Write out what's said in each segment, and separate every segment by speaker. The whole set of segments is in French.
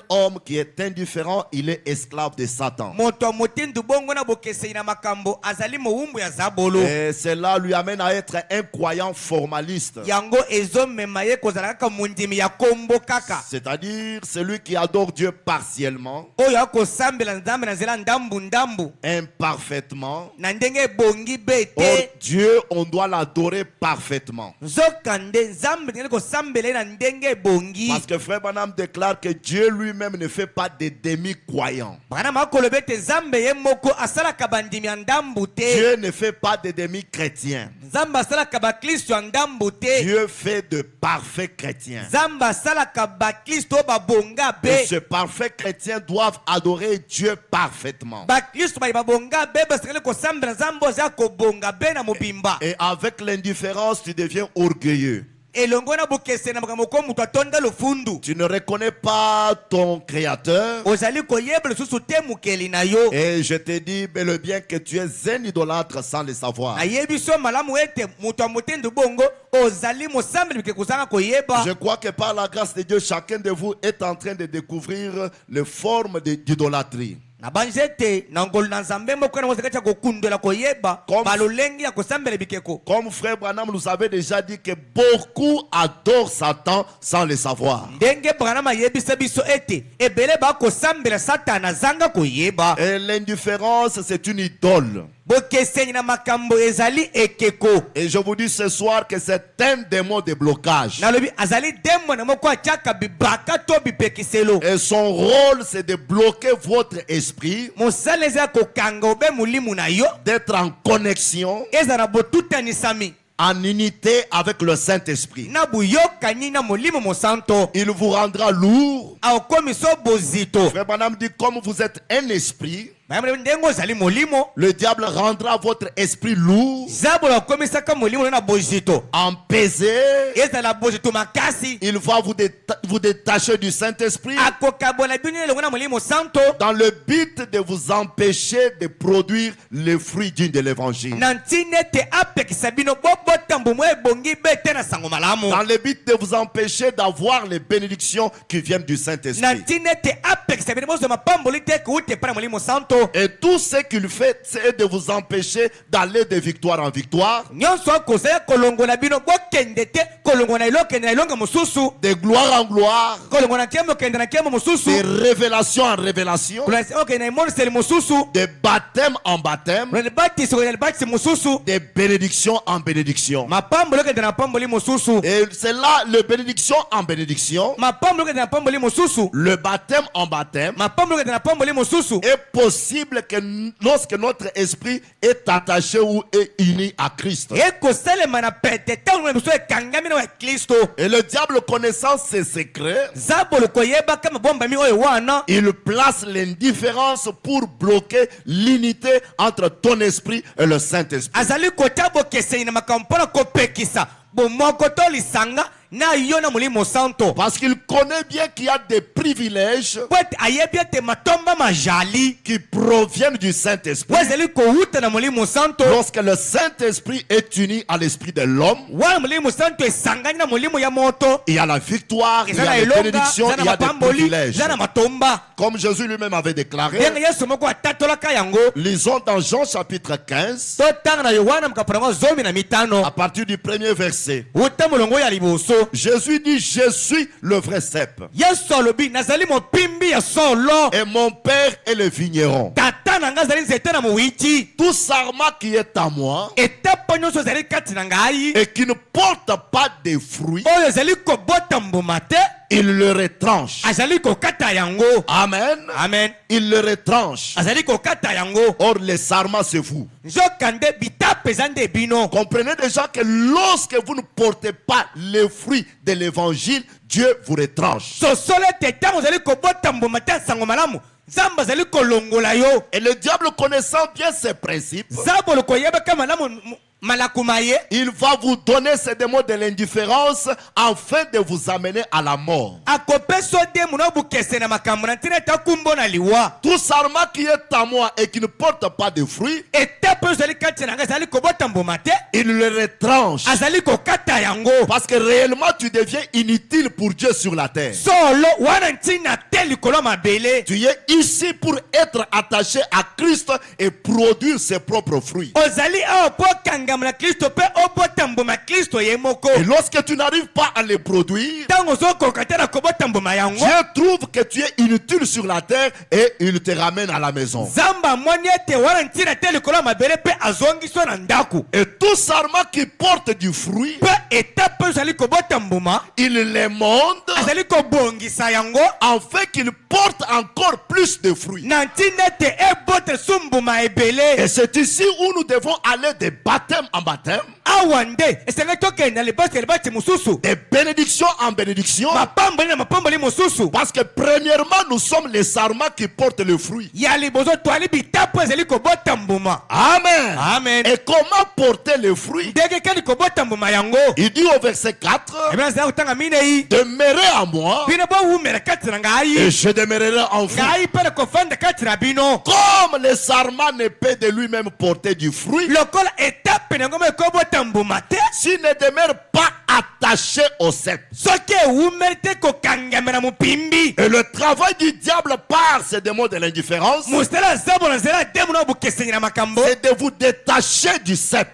Speaker 1: homme qui est indifférent, il est esclave de Satan. Et cela lui amène à être un croyant formaliste. C'est-à-dire celui qui adore Dieu partiellement, imparfaitement. Or, Dieu, on doit l'adorer parfaitement. Parce que Frère Branham déclare que Dieu lui-même ne fait pas de demi-croyants. Dieu ne fait pas de demi-chrétiens. Dieu fait de parfaits chrétiens. Et ce parfait chrétien doivent adorer Dieu parfaitement. Et avec l'indifférence, tu deviens orgueilleux. Tu ne reconnais pas ton créateur. Et je te dis bel et bien que tu es un idolâtre sans le savoir. Je crois que par la grâce de Dieu, chacun de vous est en train de découvrir les formes d'idolâtrie. Comme Frère Branham nous avait déjà dit que beaucoup adorent Satan sans le savoir. Et l'indifférence, c'est une idole. Et je vous dis ce soir que c'est un démon de blocage. Et son rôle, c'est de bloquer votre esprit, d'être en connexion, en unité avec le Saint-Esprit. Il vous rendra lourd. Frère Branham dit, comme vous êtes un esprit, le diable rendra votre esprit lourd, empesé. Il va vous détacher du Saint-Esprit dans le but de vous empêcher de produire les fruits dignes de l'évangile. Dans le but de vous empêcher d'avoir les bénédictions qui viennent du Saint-Esprit. Et tout ce qu'il fait, c'est de vous empêcher d'aller de victoire en victoire, de gloire en gloire, de révélation en révélation, de baptême en baptême, de bénédiction en bénédiction. Et c'est là le bénédiction en bénédiction, le baptême en baptême, est possible que lorsque notre esprit est attaché ou est uni à Christ. Et le diable, connaissant ses secrets, il place l'indifférence pour bloquer l'unité entre ton esprit et le Saint-Esprit. Parce qu'il connaît bien qu'il y a des privilèges qui proviennent du Saint-Esprit. Lorsque le Saint-Esprit est uni à l'esprit de l'homme, il y a la victoire, il y a la bénédiction, il y a des privilèges. Comme Jésus lui-même avait déclaré, lisons dans Jean chapitre 15, à partir du premier verset. Jésus dit, je suis le vrai cep. Et mon père est le vigneron. Tout sarment qui est à moi et qui ne porte pas de fruits, il le retranche. Amen.
Speaker 2: Amen.
Speaker 1: Il le retranche. Or, les sarments, c'est vous. Comprenez déjà que lorsque vous ne portez pas les fruits de l'évangile, Dieu vous retranche. Et le diable, connaissant bien ces principes, il va vous donner ces démons de l'indifférence afin de vous amener à la mort. Tout sarment qui est à moi et qui ne porte pas de fruits,
Speaker 2: il le retranche. Parce que réellement tu deviens inutile pour Dieu sur la terre. Tu es ici pour être attaché à Christ et produire ses propres fruits. Et lorsque tu n'arrives pas à les produire, Dieu trouve que tu es inutile sur la terre et il te ramène à la maison. Et tout sarment qui porte du fruit, il les monte afin qu'il porte encore plus de fruits. Et c'est ici où nous devons aller de baptême en baptême, de bénédiction en bénédiction. Parce que premièrement, nous sommes les sarments qui portent le fruit. Amen.
Speaker 1: Amen.
Speaker 2: Et comment porter le fruit? Il dit au verset 4, demeurez en moi et je demeurerai en vous. Comme le sarment ne peut de lui-même porter du fruit, s'il ne demeure pas attaché au cep. Et le travail du diable par ces démons de l'indifférence, c'est de vous détacher du cep.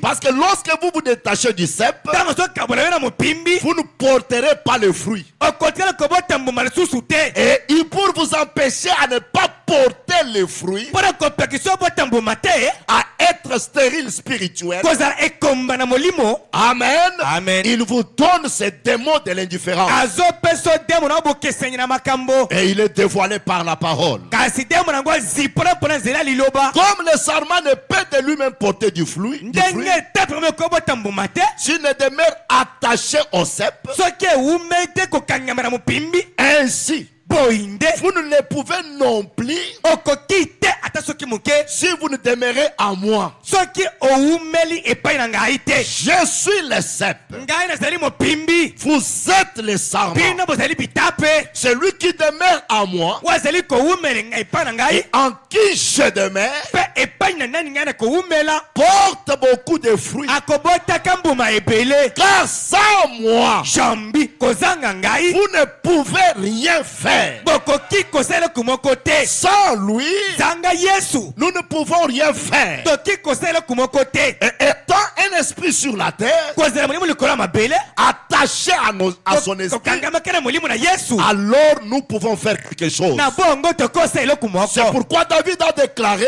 Speaker 2: Parce que lorsque vous vous détachez du cep, vous ne porterez pas le fruit. Et il pour vous empêcher à ne pas porter le fruit, à être stérile spirituel, amen,
Speaker 1: Amen.
Speaker 2: il vous donne ces démons de l'indifférence. Et il est dévoilé par la parole. Comme le sarment ne peut de lui-même porter du fruit, s'il ne demeure attaché au cep, ainsi vous ne le pouvez non plus si vous ne demeurez en moi. Je suis le cep. Vous êtes le sarment. Celui qui demeure en moi et en qui je demeure porte beaucoup de fruits. Car sans moi, vous ne pouvez rien faire. Sans lui, nous ne pouvons rien faire. Et étant un esprit sur la terre, attaché à son esprit, alors nous pouvons faire quelque chose. C'est pourquoi David a déclaré,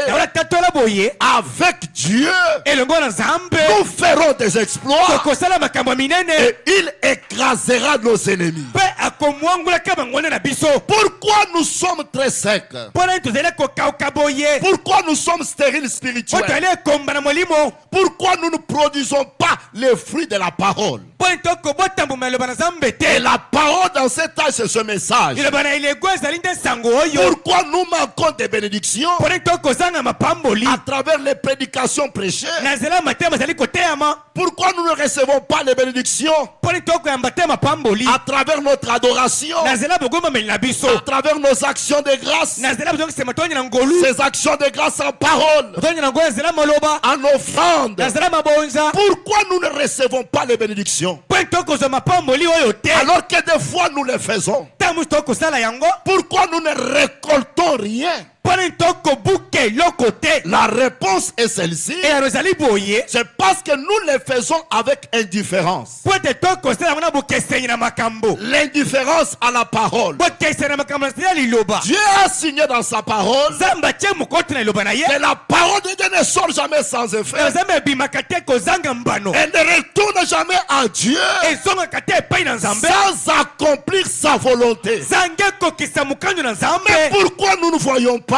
Speaker 2: avec Dieu, nous ferons des exploits et il écrasera nos ennemis. Pourquoi nous sommes très secs? Pourquoi nous sommes stériles spirituels? Pourquoi nous ne produisons pas les fruits de la parole? Et la parole dans cet âge, c'est ce message. Pourquoi nous manquons de bénédictions à travers les prédications prêchées? Pourquoi nous ne recevons pas les bénédictions à travers notre adoration, à travers nos actions de grâce, ces actions de grâce en parole, en offrande? Pourquoi nous ne recevons pas les bénédictions alors que des fois nous les faisons? Pourquoi nous ne récoltons rien? La réponse est celle-ci. C'est parce que nous les faisons avec indifférence. L'indifférence à la parole. Dieu a signé dans sa parole que la parole de Dieu ne sort jamais sans effet. Elle ne retourne jamais à Dieu sans accomplir sa volonté. Mais pourquoi nous ne voyons pas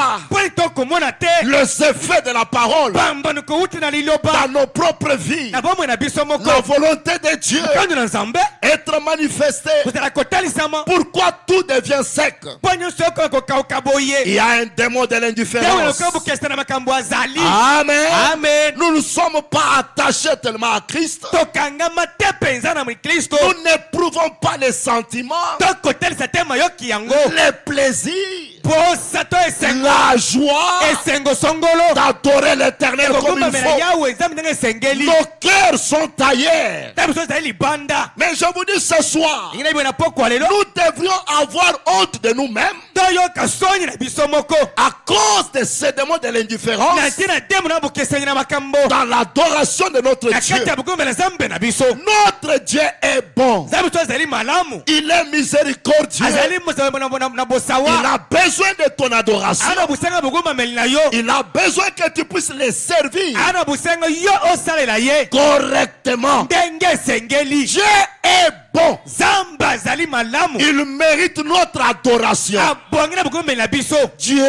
Speaker 2: les effets de la parole dans nos propres vies? La volonté de Dieu être manifestée. Pourquoi tout devient sec? Il y a un démon de l'indifférence. Amen.
Speaker 1: Amen.
Speaker 2: Nous ne sommes pas attachés tellement à Christ. Nous n'éprouvons pas les sentiments, les plaisirs la joie d'adorer l'Éternel comme il faut. Nos cœurs sont ailleurs. Mais je vous dis ce soir, nous devrions avoir honte de nous-mêmes à cause de ces démons de l'indifférence dans l'adoration de notre Dieu. Notre Dieu est bon. Il est miséricordieux. Il a besoin de ton adoration. Il a besoin que tu puisses les servir correctement. Dieu est bon. Il mérite notre adoration. Dieu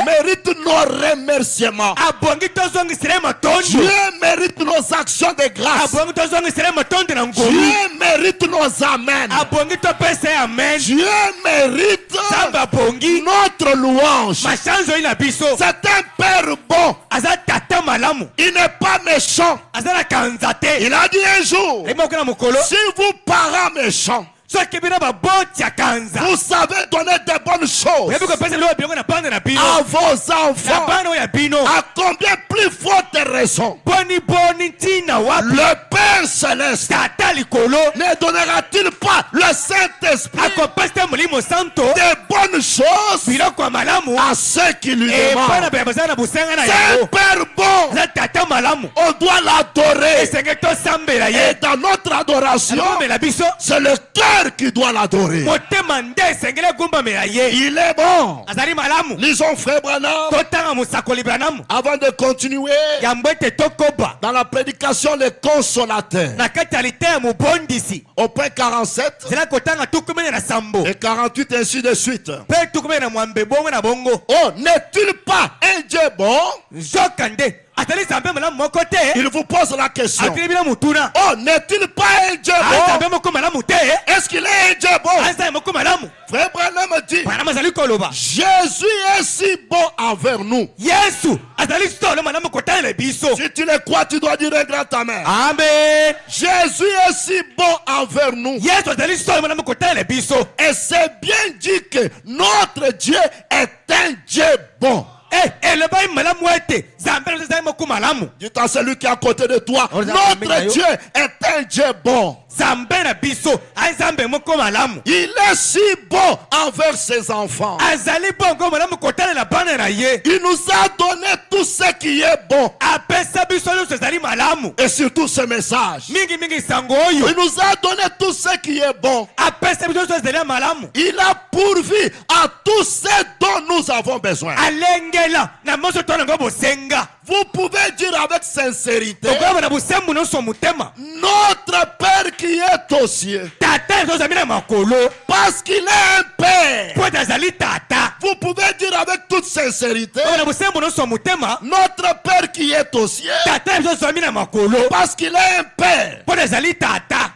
Speaker 2: mérite nos remerciements. Dieu mérite nos actions de grâce. Dieu mérite nos amens. Dieu mérite notre louange. C'est un Père bon. Il n'est pas méchant. Il a dit un jour, si vous parents méchants, vous savez donner de bonnes choses à vos enfants, à combien plus forte raison le Père Céleste ne donnera-t-il pas le Saint-Esprit de bonnes choses à ceux qui lui demandent? C'est un Père bon. On doit l'adorer. Et dans notre adoration, c'est le cœur qui doit l'adorer. Il est bon. Lisons Frère Branham avant de continuer dans la prédication les consolateurs. Au point 47 et 48 ainsi de suite. Oh, n'est-il pas un Dieu bon? Il vous pose la question. Oh, n'est-il pas un Dieu bon? Est-ce qu'il est un Dieu bon? Frère Branham dit, Jésus est si bon envers nous. Si tu le crois, tu dois dire un grand amen. Amen. Jésus est si bon envers nous. Et c'est bien dit que notre Dieu est un Dieu bon. Dis à celui qui est à côté de toi, notre Dieu est un Dieu bon. Il est si bon envers ses enfants. Il nous a donné tout ce qui est bon. Et surtout ce message. Il nous a donné tout ce qui est bon. Il a pourvu à tout ce dont nous avons besoin. Vous pouvez dire avec sincérité, notre Père qui est aux cieux, parce qu'il est un Père. Vous pouvez dire avec toute sincérité, notre Père qui est aux cieux, parce qu'il est un Père.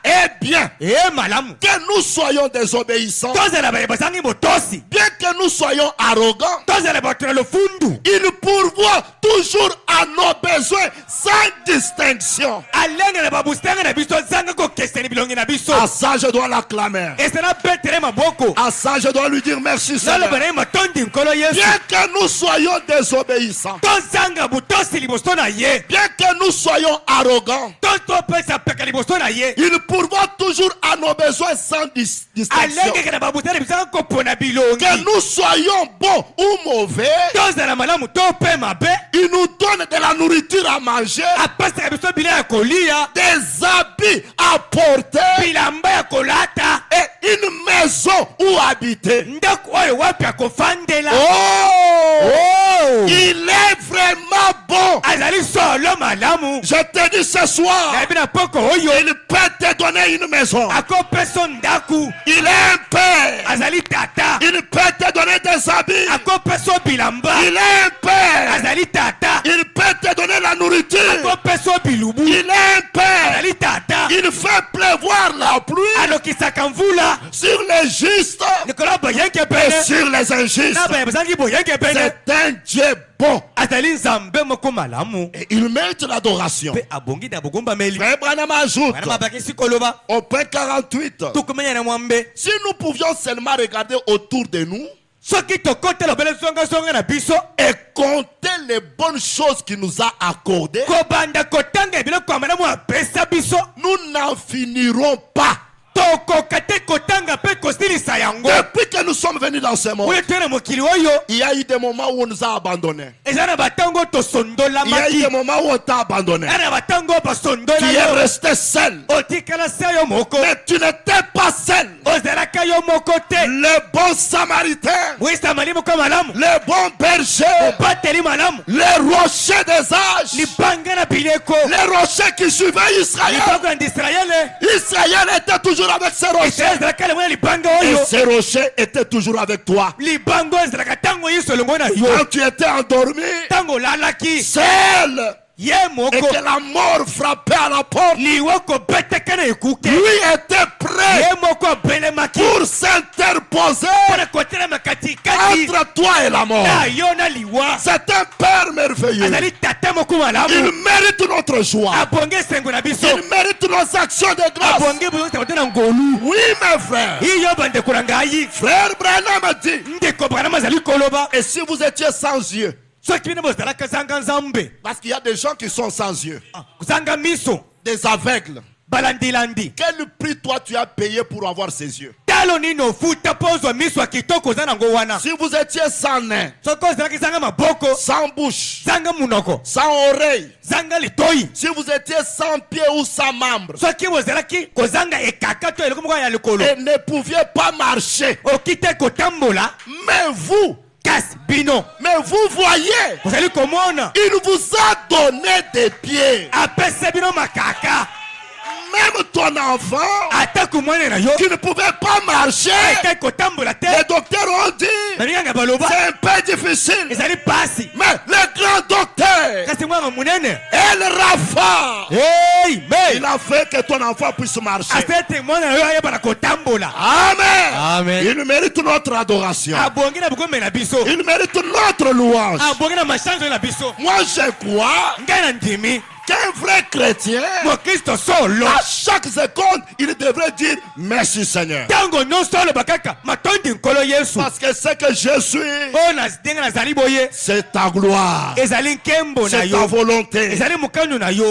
Speaker 2: Eh bien, que nous soyons désobéissants, bien que nous soyons arrogants, il pourvoit toujours à nos besoins sans distinction. À ça je dois l'acclamer. À ça je dois lui dire merci Seigneur. Bien que nous soyons désobéissants, bien que nous soyons arrogants, il pourvoit toujours à nos besoins sans distinction. Que nous soyons bons ou mauvais, il nous donne de la nourriture à manger, des habits à porter et une maison où habiter. Oh, il est vraiment bon. Je te dis ce soir, il peut te donner une maison. Il est un Père. Il peut te donner des habits. Il est un Père. Il peut te donner la nourriture. Il est un Père. Il fait pleuvoir la pluie sur les justes et sur les injustes. C'est un Dieu bon. Et il mérite l'adoration. Frère Branham ajoute au point 48, si nous pouvions seulement regarder autour de nous, et compter les bonnes choses qu'il nous a accordées, nous n'en finirons pas. Depuis que nous sommes venus dans ce monde, il y a eu des moments où on nous a abandonnés. Il y a eu des moments où on t'a abandonné. Tu es resté seul. Mais tu n'étais pas seul. Le bon samaritain, le bon berger, les rochers des âges, les rochers qui suivaient Israël. Israël était toujours avec ses rochers. Et ces rochers étaient toujours avec toi. Quand tu étais endormi, seul, et que la mort frappait à la porte, lui était prêt pour s'interposer entre toi et la mort. C'est un Père merveilleux. Il mérite notre joie. Il mérite nos actions de grâce. Oui, mes frères. Frère Branham a dit, et si vous étiez sans yeux? Parce qu'il y a des gens qui sont sans yeux, des aveugles. Quel prix toi tu as payé pour avoir ces yeux? Si vous étiez sans nez, sans bouche, sans oreille, si vous étiez sans pied ou sans membre, et ne pouviez pas marcher, mais vous voyez, il vous a donné des pieds. Même ton enfant qui ne pouvait pas marcher, les docteurs ont dit c'est un peu difficile. Mais le grand docteur, El Rafa, il a fait que ton enfant puisse marcher. Amen. Il mérite notre adoration. Il mérite notre louange. Moi je crois qu'un vrai chrétien, à chaque seconde, il devrait dire merci Seigneur. Parce que ce que je suis, c'est ta gloire, c'est ta volonté.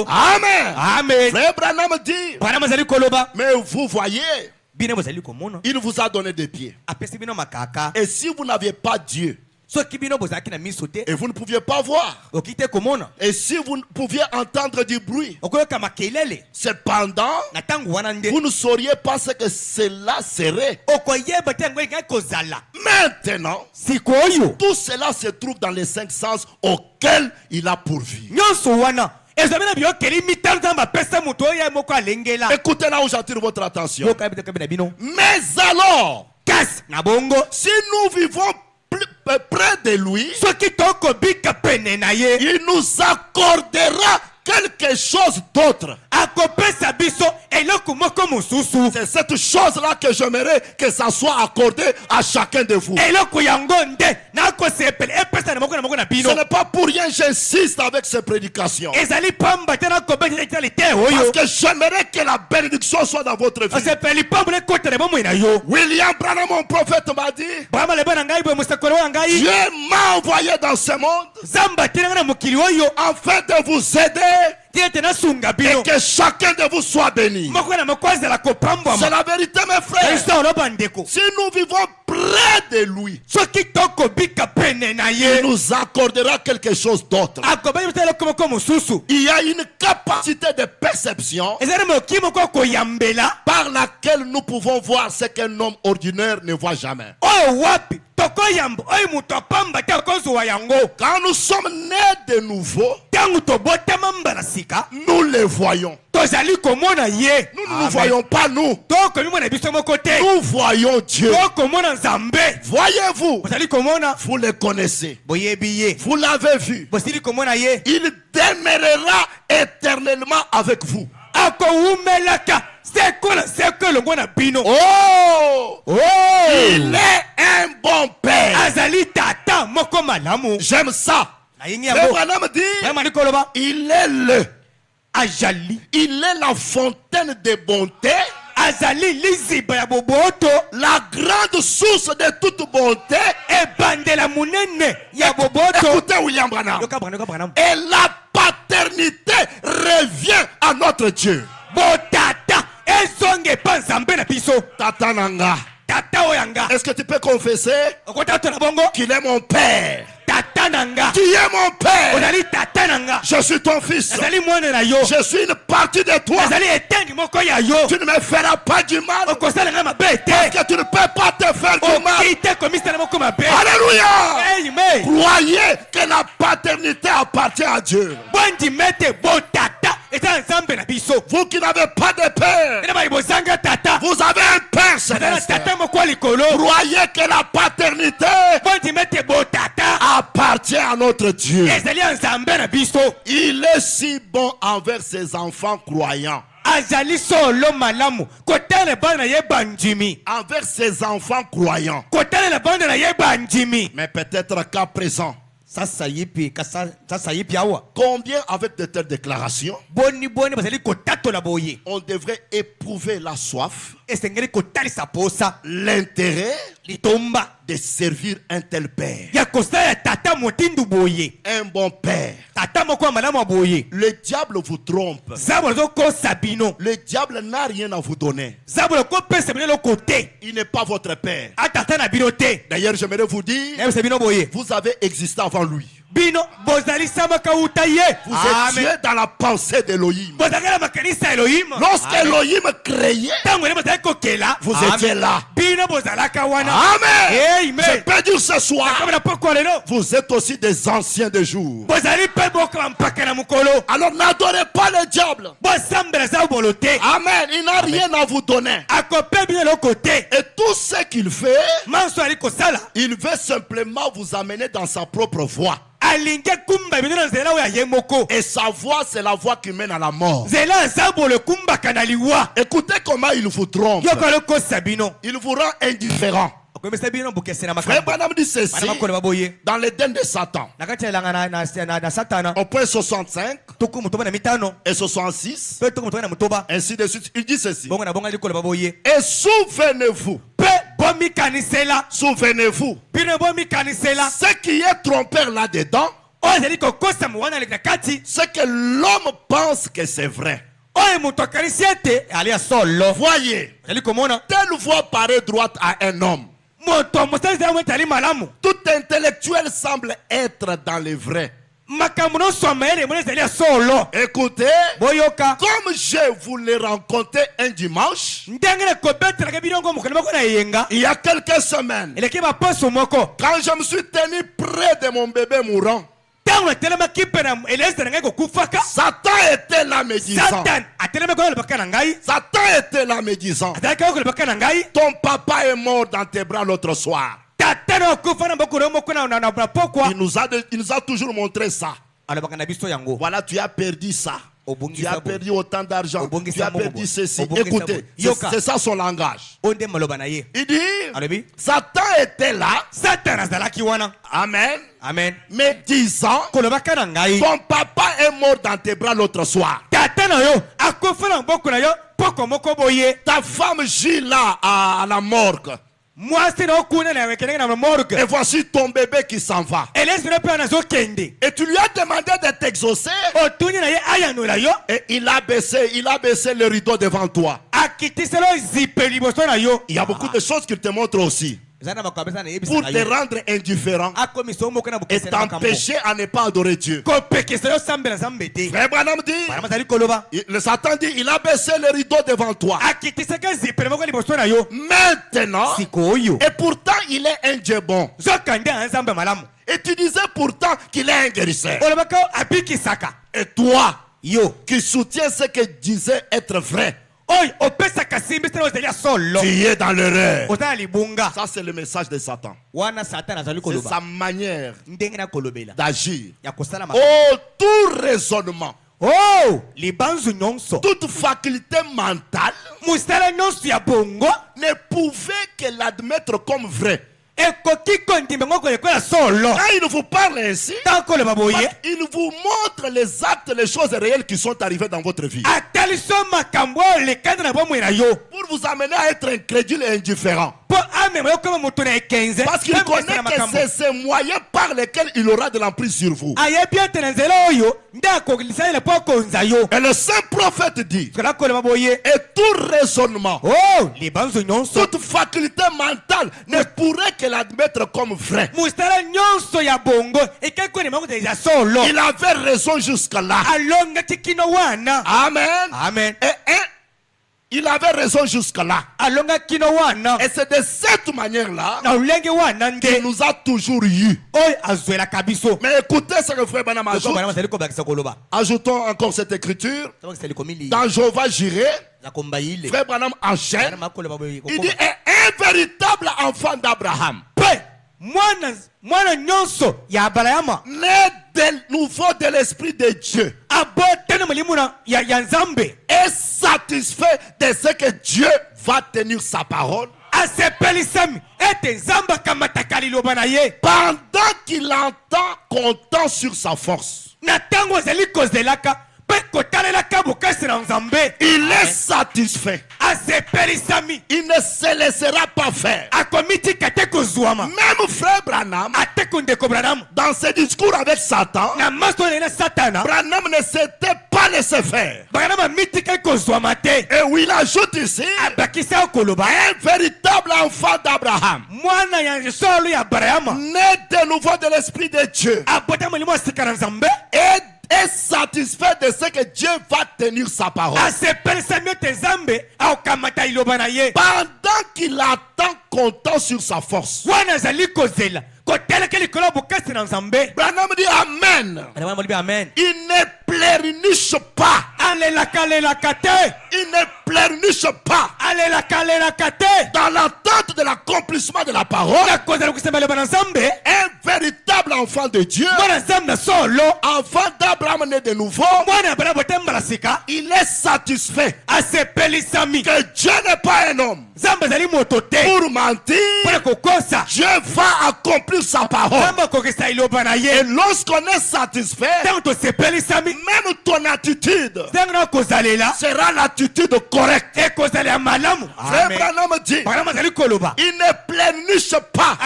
Speaker 2: Amen. Frère Branham dit, mais vous voyez, il vous a donné des pieds. Et si vous n'aviez pas Dieu, et vous ne pouviez pas voir, et si vous ne pouviez entendre du bruit, cependant, vous ne sauriez pas ce que cela serait. Maintenant, tout cela se trouve dans les 5 sens auxquels il a pourvu. Écoutez là où j'attire votre attention. Mais alors, si nous vivons près de lui, il nous accordera quelque chose d'autre. C'est cette chose-là que j'aimerais que ça soit accordé à chacun de vous. Ce n'est pas pour rien que j'insiste avec ces prédications. Parce que j'aimerais que la bénédiction soit dans votre vie. William Branham, mon prophète, m'a dit, Dieu m'a envoyé dans ce monde afin de vous aider et que chacun de vous soit béni. C'est la vérité, mes frères. Si nous vivons près de lui, il nous accordera quelque chose d'autre. Il y a une capacité de perception par laquelle nous pouvons voir ce qu'un homme ordinaire ne voit jamais. Quand nous sommes nés de nouveau, nous les voyons. Nous ne nous voyons pas nous. Nous voyons Dieu. Voyez-vous, vous le connaissez. Vous l'avez vu. Il demeurera éternellement avec vous. Il est un bon père. J'aime ça. Il est la fontaine de bonté, la grande source de toute bonté, et Écoutez William Branham. Et la paternité revient à notre Dieu. Tata Nanga. Est-ce que tu peux confesser qu'il est mon père? Tu es mon père. Je suis ton fils. Je suis une partie de toi. Tu ne me feras pas du mal. Parce que tu ne peux pas te faire du mal. Alléluia. Croyez que la paternité appartient à Dieu. Vous qui n'avez pas de père, vous avez un père céleste. Croyez que la paternité appartient à notre Dieu. Il est si bon envers ses enfants croyants. Envers ses enfants croyants. Mais peut-être qu'à présent, combien avec de telles déclarations on devrait éprouver la soif, l'intérêt de servir un tel père, un bon père. Le diable vous trompe. Le diable n'a rien à vous donner. Il n'est pas votre père. D'ailleurs, j'aimerais vous dire, vous avez existé avant lui. Vous étiez dans la pensée d'Elohim. Lorsque Elohim créait, vous étiez là. Amen. Je peux dire ce soir, vous êtes aussi des anciens de jour. Alors n'adorez pas le diable. Amen. Il n'a rien à vous donner. Et tout ce qu'il fait, il veut simplement vous amener dans sa propre voie. Et sa voix, c'est la voie qui mène à la mort. Écoutez comment il vous trompe. Il vous rend indifférent. Frère Branham dit ceci dans l'Éden de Satan. Au point 65 et 66, ainsi de suite, il dit ceci. Et souvenez-vous, souvenez-vous, ce qui est trompeur là-dedans, c'est que l'homme pense que c'est vrai. Voyez, telle voix paraît droite à un homme. Tout intellectuel semble être dans le vrai. Écoutez, comme je vous l'ai rencontré un dimanche, il y a quelques semaines, quand je me suis tenu près de mon bébé mourant, Satan était là me disant, Satan était là me disant, ton papa est mort dans tes bras l'autre soir. Il nous a toujours montré ça. Voilà, tu as perdu ça. Tu as perdu autant d'argent. Tu as perdu ceci. Écoutez, c'est ça son langage. Il dit, Satan était là. Amen.
Speaker 1: Amen.
Speaker 2: Mais disant, ton papa est mort dans tes bras l'autre soir. Ta femme gît là à la morgue. Et voici ton bébé qui s'en va. Et tu lui as demandé de t'exaucer. Et il a baissé le rideau devant toi. Il y a beaucoup de choses qu'il te montre aussi, pour te rendre indifférent et t'empêcher à ne pas adorer Dieu. Frère Branham dit, le Satan dit, il a baissé le rideau devant toi. Maintenant, et pourtant il est un Dieu bon. Et tu disais pourtant qu'il est un guérisseur. Et toi, qui soutiens ce que disait être vrai, tu es dans l'erreur. Ça c'est le message de Satan. C'est sa manière d'agir. Oh, tout raisonnement, toute faculté mentale ne pouvait que l'admettre comme vrai. Quand il vous parle ainsi, il vous montre les actes, les choses réelles qui sont arrivées dans votre vie, pour vous amener à être incrédule et indifférent. Parce qu'il connaît que c'est ces moyens par lesquels il aura de l'emprise sur vous. Et le saint prophète dit, et tout raisonnement, toute faculté mentale ne pourrait que l'admettre comme vrai. Il avait raison jusque-là. Amen.
Speaker 1: Amen.
Speaker 2: Il avait raison jusque-là. Et c'est de cette manière-là qu'il nous a toujours eu. Mais écoutez ce que Frère Branham ajoute. Ajoutons encore cette écriture. Dans Jéhovah Jireh, Frère Branham enchaîne. Il dit, un véritable enfant d'Abraham, né de nouveau de l'Esprit de Dieu, est satisfait de ce que Dieu va tenir sa parole, pendant qu'il entend comptant sur sa force. Il est satisfait. Il ne se laissera pas faire. Même Frère Branham, dans ses discours avec Satan, Branham ne s'était pas laissé faire. Et où il ajoute ici, un véritable enfant d'Abraham, né de nouveau de l'Esprit de Dieu, est satisfait de ce que Dieu va tenir sa parole. Pendant qu'il attend comptant sur sa force. Branham dit Amen. Il ne pleurniche pas. Il ne pleurniche pas. Dans l'attente de l'accomplissement de la parole, un véritable enfant de Dieu, enfant d'Abraham né de nouveau, il est satisfait que Dieu n'est pas un homme pour mentir. Dieu va accomplir sa parole. Et lorsqu'on est satisfait, même ton attitude sera l'attitude correcte. Frère Branham dit, il ne pleurniche pas.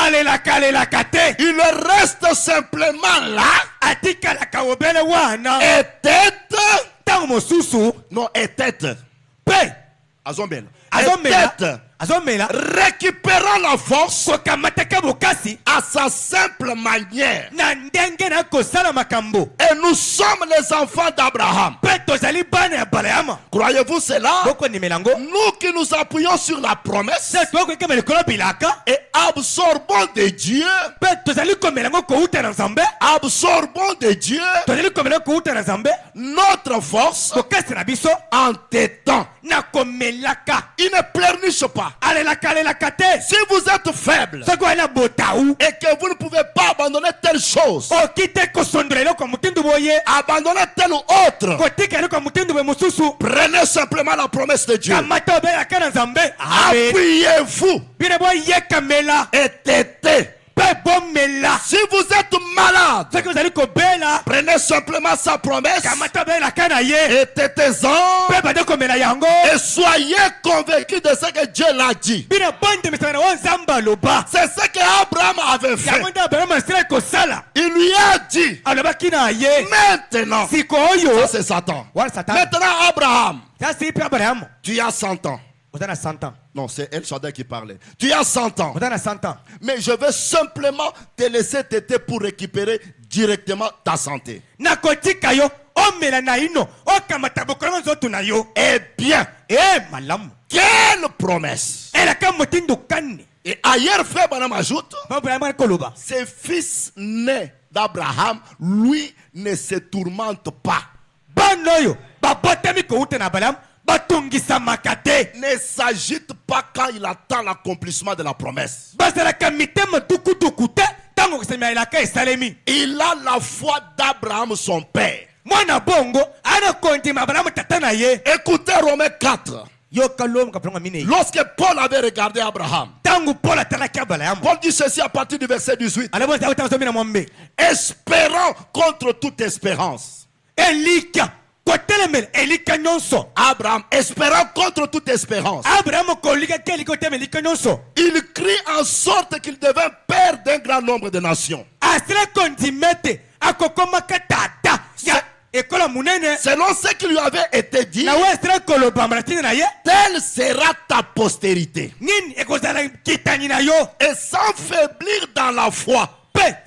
Speaker 2: Il reste simplement là. Et tête. Non, et tête. Azombel. Et tête. Récupérant la force à sa simple manière. Et nous sommes les enfants d'Abraham. Croyez-vous cela? Nous qui nous appuyons sur la promesse et absorbons de Dieu, notre force en t'étant. Il ne pleurniche pas. Si vous êtes faible et que vous ne pouvez pas abandonner telle chose, abandonner telle ou autre, prenez simplement la promesse de Dieu. Appuyez-vous et tétez. Si vous êtes malade, prenez simplement sa promesse et tétez-en et soyez convaincus de ce que Dieu l'a dit. C'est ce qu'Abraham avait fait. Il lui a dit, maintenant, ça c'est Satan. Maintenant Abraham, tu as 100 ans. Non, c'est El Shaddai qui parlait. Tu as 100 ans. Mais je veux simplement te laisser t'aider pour récupérer directement ta santé. Eh bien, quelle promesse! Et ailleurs, Frère Branham ajoute, ses fils nés d'Abraham, lui, ne se tourmente pas. Ne s'agite pas quand il attend l'accomplissement de la promesse. Il a la foi d'Abraham son père. Écoutez Romains 4. Lorsque Paul avait regardé Abraham, Paul dit ceci à partir du verset 18. Espérant contre toute espérance. Abraham, espérant contre toute espérance, il crie en sorte qu'il devint père d'un grand nombre de nations. Selon ce qui lui avait été dit, telle sera ta postérité. Et sans faiblir dans la foi. C'est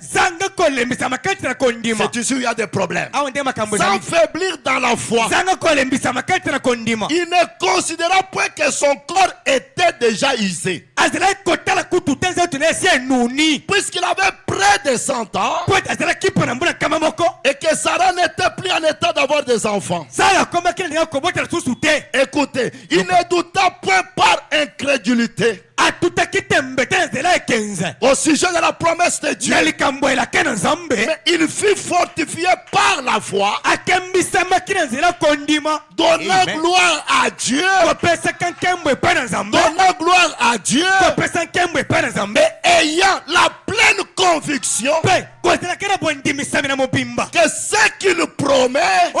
Speaker 2: ici où il y a des problèmes. Sans faiblir dans la foi. Il ne considéra point que son corps était déjà usé. Puisqu'il avait près de 100 ans. Et que Sarah n'était plus en état d'avoir des enfants. Écoutez, il ne douta point par incrédulité au sujet de la promesse de Dieu. Mais il fut fortifié par la foi, donnant gloire à Dieu, donnant gloire à Dieu, et ayant la pleine conviction que ce qu'il promet,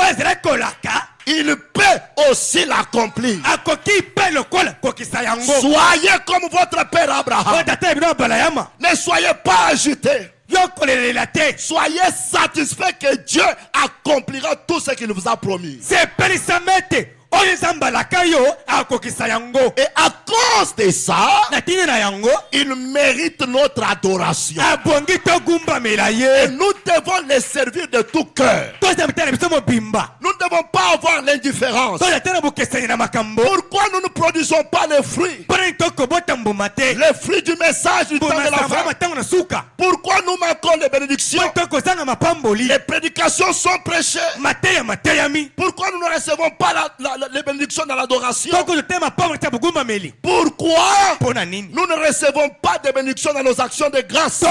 Speaker 2: il peut aussi l'accomplir. Soyez comme votre père Abraham. Ne soyez pas agités. Soyez satisfaits que Dieu accomplira tout ce qu'il vous a promis. Et à cause de ça, il mérite notre adoration. Et nous devons les servir de tout cœur. Nous ne devons pas avoir l'indifférence. Pourquoi nous ne produisons pas les fruits? Les fruits du message du temps de la fin. Pourquoi nous manquons les bénédictions? Les prédications sont prêchées. Pourquoi nous ne recevons pas les bénédictions dans l'adoration? Pourquoi nous ne recevons pas de bénédictions dans nos actions de grâce?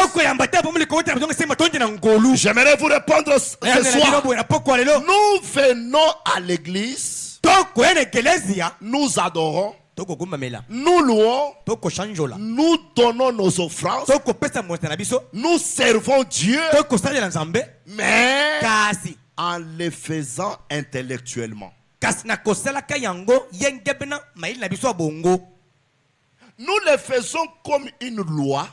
Speaker 2: J'aimerais vous répondre ce soir. Nous venons à l'église, nous adorons, nous louons, nous donnons nos offranses, nous servons Dieu, mais en les faisant intellectuellement. Nous les faisons comme une loi,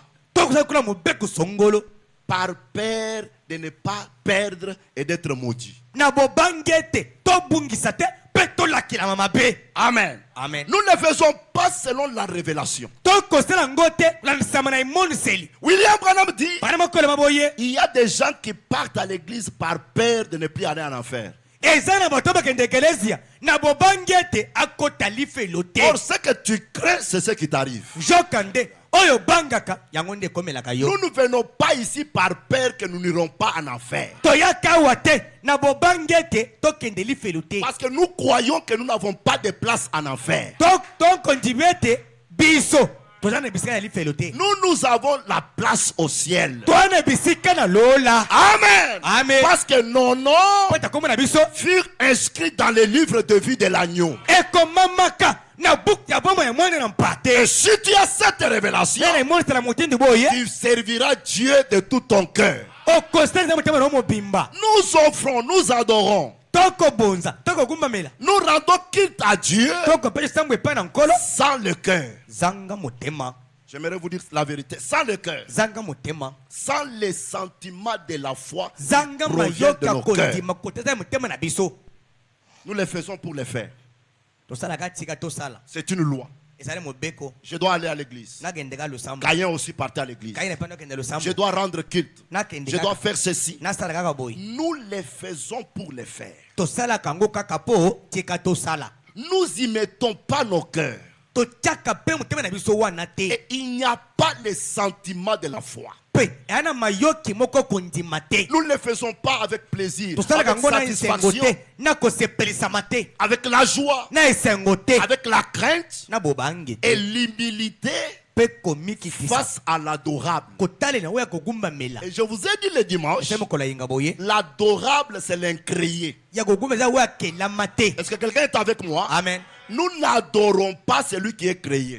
Speaker 2: par peur de ne pas perdre et d'être maudit. Amen.
Speaker 1: Amen.
Speaker 2: Nous ne faisons pas selon la révélation. William Branham dit, il y a des gens qui partent à l'église par peur de ne plus aller en enfer. Or, ce que tu crains, c'est ce qui t'arrive. Nous ne venons pas ici par peur que nous n'irons pas en enfer. Parce que nous croyons que nous n'avons pas de place en enfer. Nous avons la place au ciel. Amen.
Speaker 1: Amen.
Speaker 2: Parce que nos noms furent inscrits dans le livre de vie de l'agneau. Et si tu as cette révélation, tu serviras Dieu de tout ton cœur. Nous offrons, nous adorons. Nous rendons culte à Dieu sans le cœur. J'aimerais vous dire la vérité. Sans le cœur. Sans les sentiments de la foi qui proviennent de nos cœurs. Nous les faisons pour les faire. C'est une loi. Je dois aller à l'église. Caïn aussi partait à l'église. Je dois rendre culte. Je dois faire ceci. Nous les faisons pour les faire. Nous y mettons pas nos cœurs. Et il n'y a pas les sentiments de la foi. Nous ne le faisons pas avec plaisir, avec satisfaction, avec la joie, avec la crainte et l'humilité face à l'adorable. Et je vous ai dit le dimanche, l'adorable c'est l'incréé. Est-ce que quelqu'un est avec moi?
Speaker 1: Amen.
Speaker 2: Nous n'adorons pas celui qui est créé.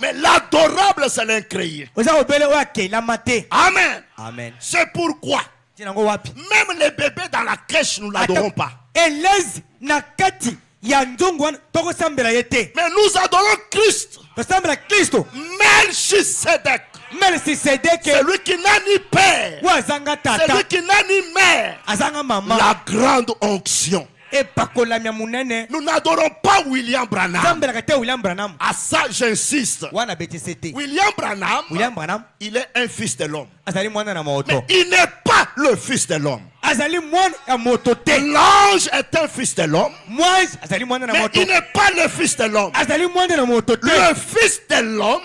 Speaker 2: Mais l'adorable c'est l'incréé.
Speaker 1: Amen.
Speaker 2: Amen. C'est pourquoi Même les bébés dans la crèche, nous ne l'adorons pas. Mais nous adorons Christ. Melchisedec. Celui qui n'a ni père, celui qui n'a ni mère, la grande onction. Nous n'adorons pas William Branham. À ça j'insiste. William Branham, il est un fils de l'homme. Mais il n'est pas le fils de l'homme. L'ange est un fils de l'homme, mais il n'est pas le fils de l'homme. Le fils de l'homme,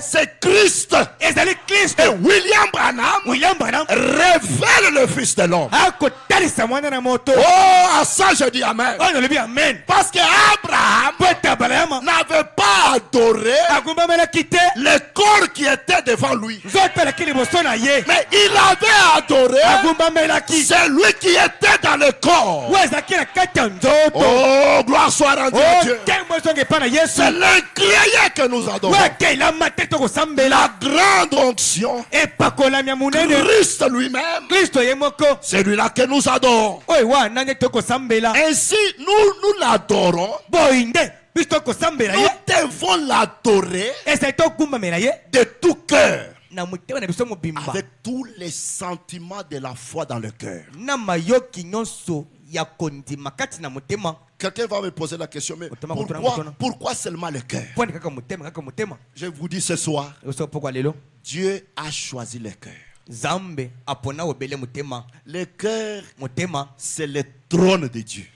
Speaker 2: c'est Christ. Et William Branham révèle le fils de l'homme. Oh, à ça je dis amen. Parce qu'Abraham n'avait pas adoré le corps qui était devant lui, mais il avait adoré celui qui était dans le corps. Oh, gloire soit rendue à Dieu. C'est l'incréé que nous adorons. La grande onction, Christ lui-même, c'est lui-là que nous adorons. Ainsi, nous l'adorons. Nous devons l'adorer de tout cœur, avec tous les sentiments de la foi dans le cœur. Quelqu'un va me poser la question, mais pourquoi seulement le cœur? Je vous dis ce soir, Dieu a choisi le cœur. Le cœur, c'est le trône de Dieu.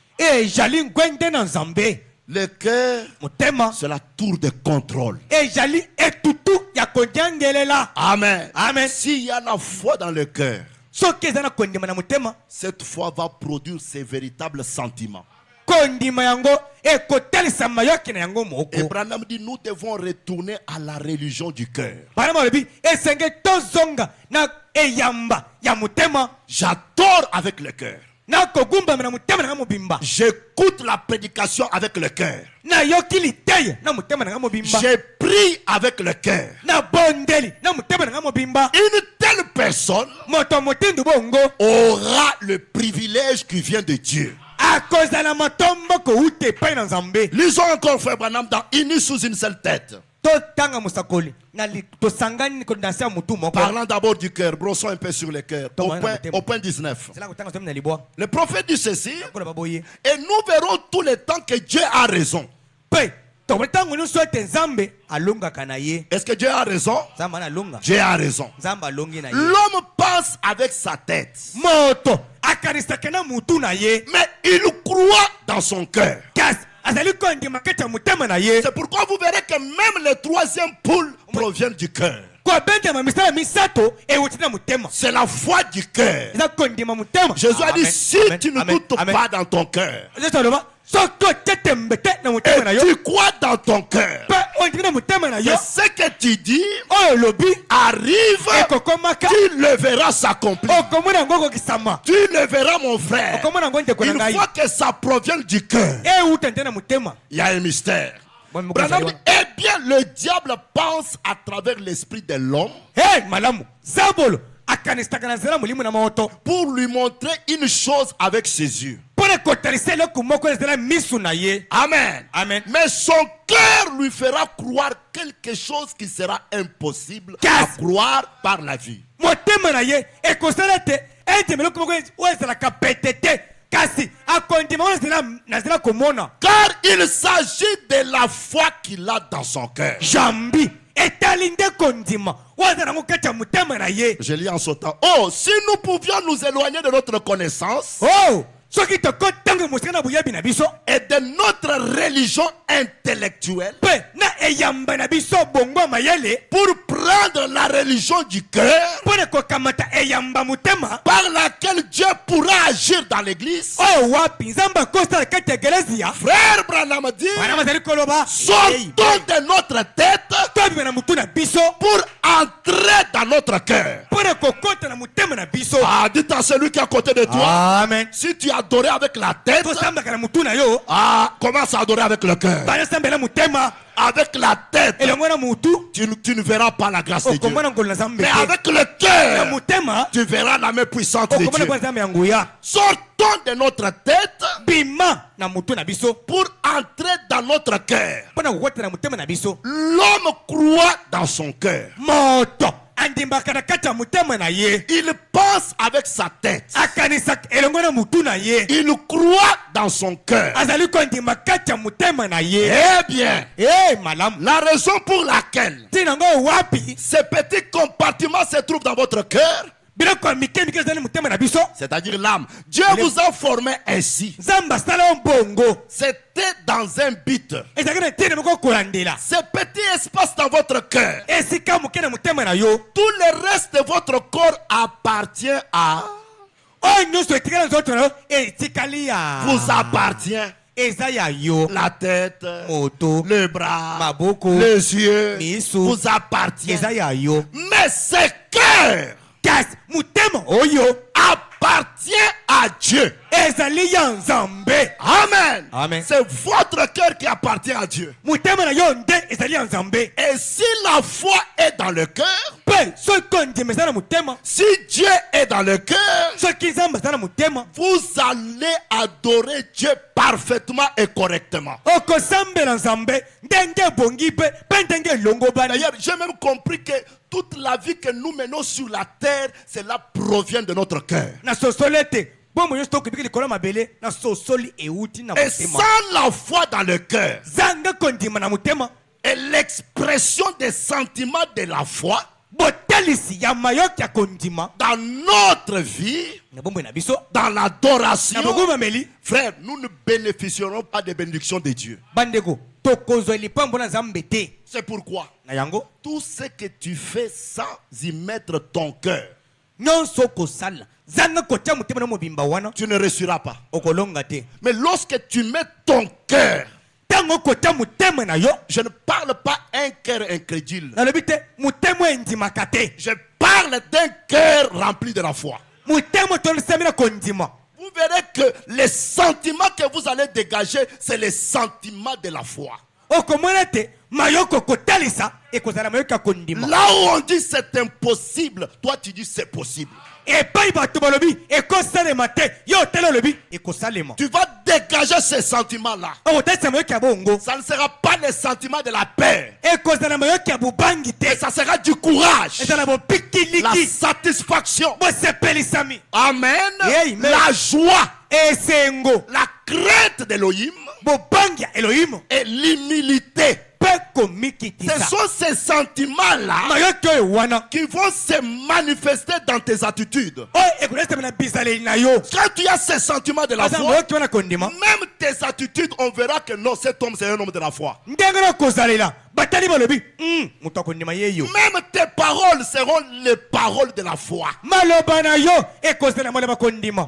Speaker 2: Le cœur, c'est la tour de contrôle. Amen. Amen. S'il y a la foi dans le cœur, cette foi va produire ses véritables sentiments. Et Branham dit, nous devons retourner à la religion du cœur. J'adore avec le cœur. J'écoute la prédication avec le cœur. J'ai pris avec le cœur. Une telle personne aura le privilège qui vient de Dieu. Lisons encore Frère Branham dans Unis sous une seule tête. Parlant d'abord du cœur, brossons un peu sur le cœur. Au point 19. Le prophète dit ceci: et nous verrons tout le temps que Dieu a raison. Est-ce que Dieu a raison? Dieu a raison. L'homme pense avec sa tête, mais il croit dans son cœur. C'est pourquoi vous verrez que même les troisième poules proviennent du cœur. C'est la foi du cœur. Jésus a dit, si tu ne doutes pas dans ton cœur, et tu crois dans ton cœur, et ce que tu dis arrive, tu le verras s'accomplir. Tu le verras, mon frère. Une fois que ça provient du cœur, il y a un mystère. Eh bien, le diable pense à travers l'esprit de l'homme pour lui montrer une chose avec ses yeux. Amen. Amen. Mais son cœur lui fera croire quelque chose qui sera impossible à croire par la vie. Car il s'agit de la foi qu'il a dans son cœur. Je lis en sautant. Oh, si nous pouvions nous éloigner de notre connaissance et de notre religion intellectuelle pour prendre la religion du cœur par laquelle Dieu pourra agir dans l'église, Frère Branham dit, sortons de notre tête pour entrer dans notre cœur. dites à celui qui est à côté de toi.
Speaker 1: Amen.
Speaker 2: Si tu adorais avec la tête, commence à adorer avec le cœur. Avec la tête, tu ne verras pas la grâce de Dieu. Mais avec le cœur, tu verras la main puissante de Dieu. Sortons de notre tête pour entrer dans notre cœur. L'homme croit dans son cœur. Il pense avec sa tête. Il croit dans son cœur. Eh bien, la raison pour laquelle ce petit compartiment se trouve dans votre cœur, c'est-à-dire l'âme, Dieu vous a formé ainsi. C'était dans un but. Ce petit espace dans votre cœur, tout le reste de votre corps appartient à... vous appartient. La tête, le bras, les yeux, vous appartient. Mais ce cœur appartient à Dieu. Amen. C'est votre cœur qui appartient à Dieu. Et si la foi est dans le cœur, si Dieu est dans le cœur, vous allez adorer Dieu parfaitement et correctement. D'ailleurs, j'ai même compris que toute la vie que nous menons sur la terre, cela provient de notre cœur. Et sans la foi dans le cœur et l'expression des sentiments de la foi dans notre vie, dans l'adoration, frère, nous ne bénéficierons pas des bénédictions de Dieu. C'est pourquoi tout ce que tu fais sans y mettre ton cœur, tu ne réussiras pas. Mais lorsque tu mets ton cœur, je ne parle pas un cœur incrédule. Je parle d'un cœur rempli de la foi. Vous verrez que les sentiments que vous allez dégager, c'est les sentiments de la foi. Là où on dit c'est impossible, toi tu dis c'est possible. Tu vas dégager ces sentiments-là. Ça ne sera pas les sentiments de la paix, mais ça sera du courage, la satisfaction, amen, la joie, la crainte d'Elohim et l'humilité. Ce sont ces sentiments-là qui vont se manifester dans tes attitudes. Quand tu as ces sentiments de la foi, même tes attitudes, on verra que non, cet homme c'est un homme de la foi. Même tes paroles seront les paroles de la foi.